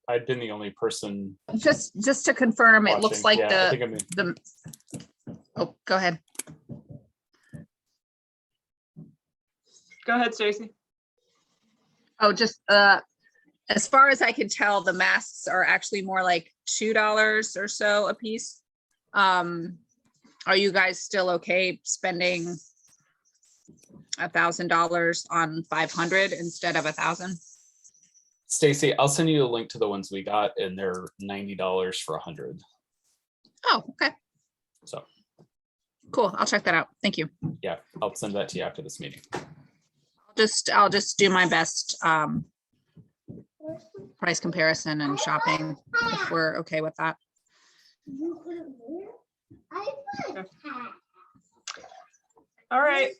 I'd been the only person. Just to confirm, it looks like watching. Yeah, I think I'm oh, go ahead. Go ahead, Stacy. Oh, just as far as I can tell, the masks are actually more like $2 or so a piece. Are you guys still okay spending $1,000 on 500 instead of 1,000? Stacy, I'll send you a link to the ones we got, and they're $90 for 100. Oh, okay, So cool. I'll check that out. Thank you. yeah, I'll send that to you after this meeting. I'll just do my best price comparison and shopping if we're okay with that. All right.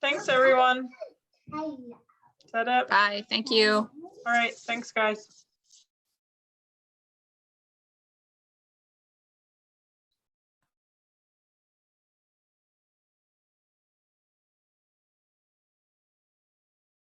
Thanks, everyone. Is that it? Bye. Thank you. All right. Thanks, guys.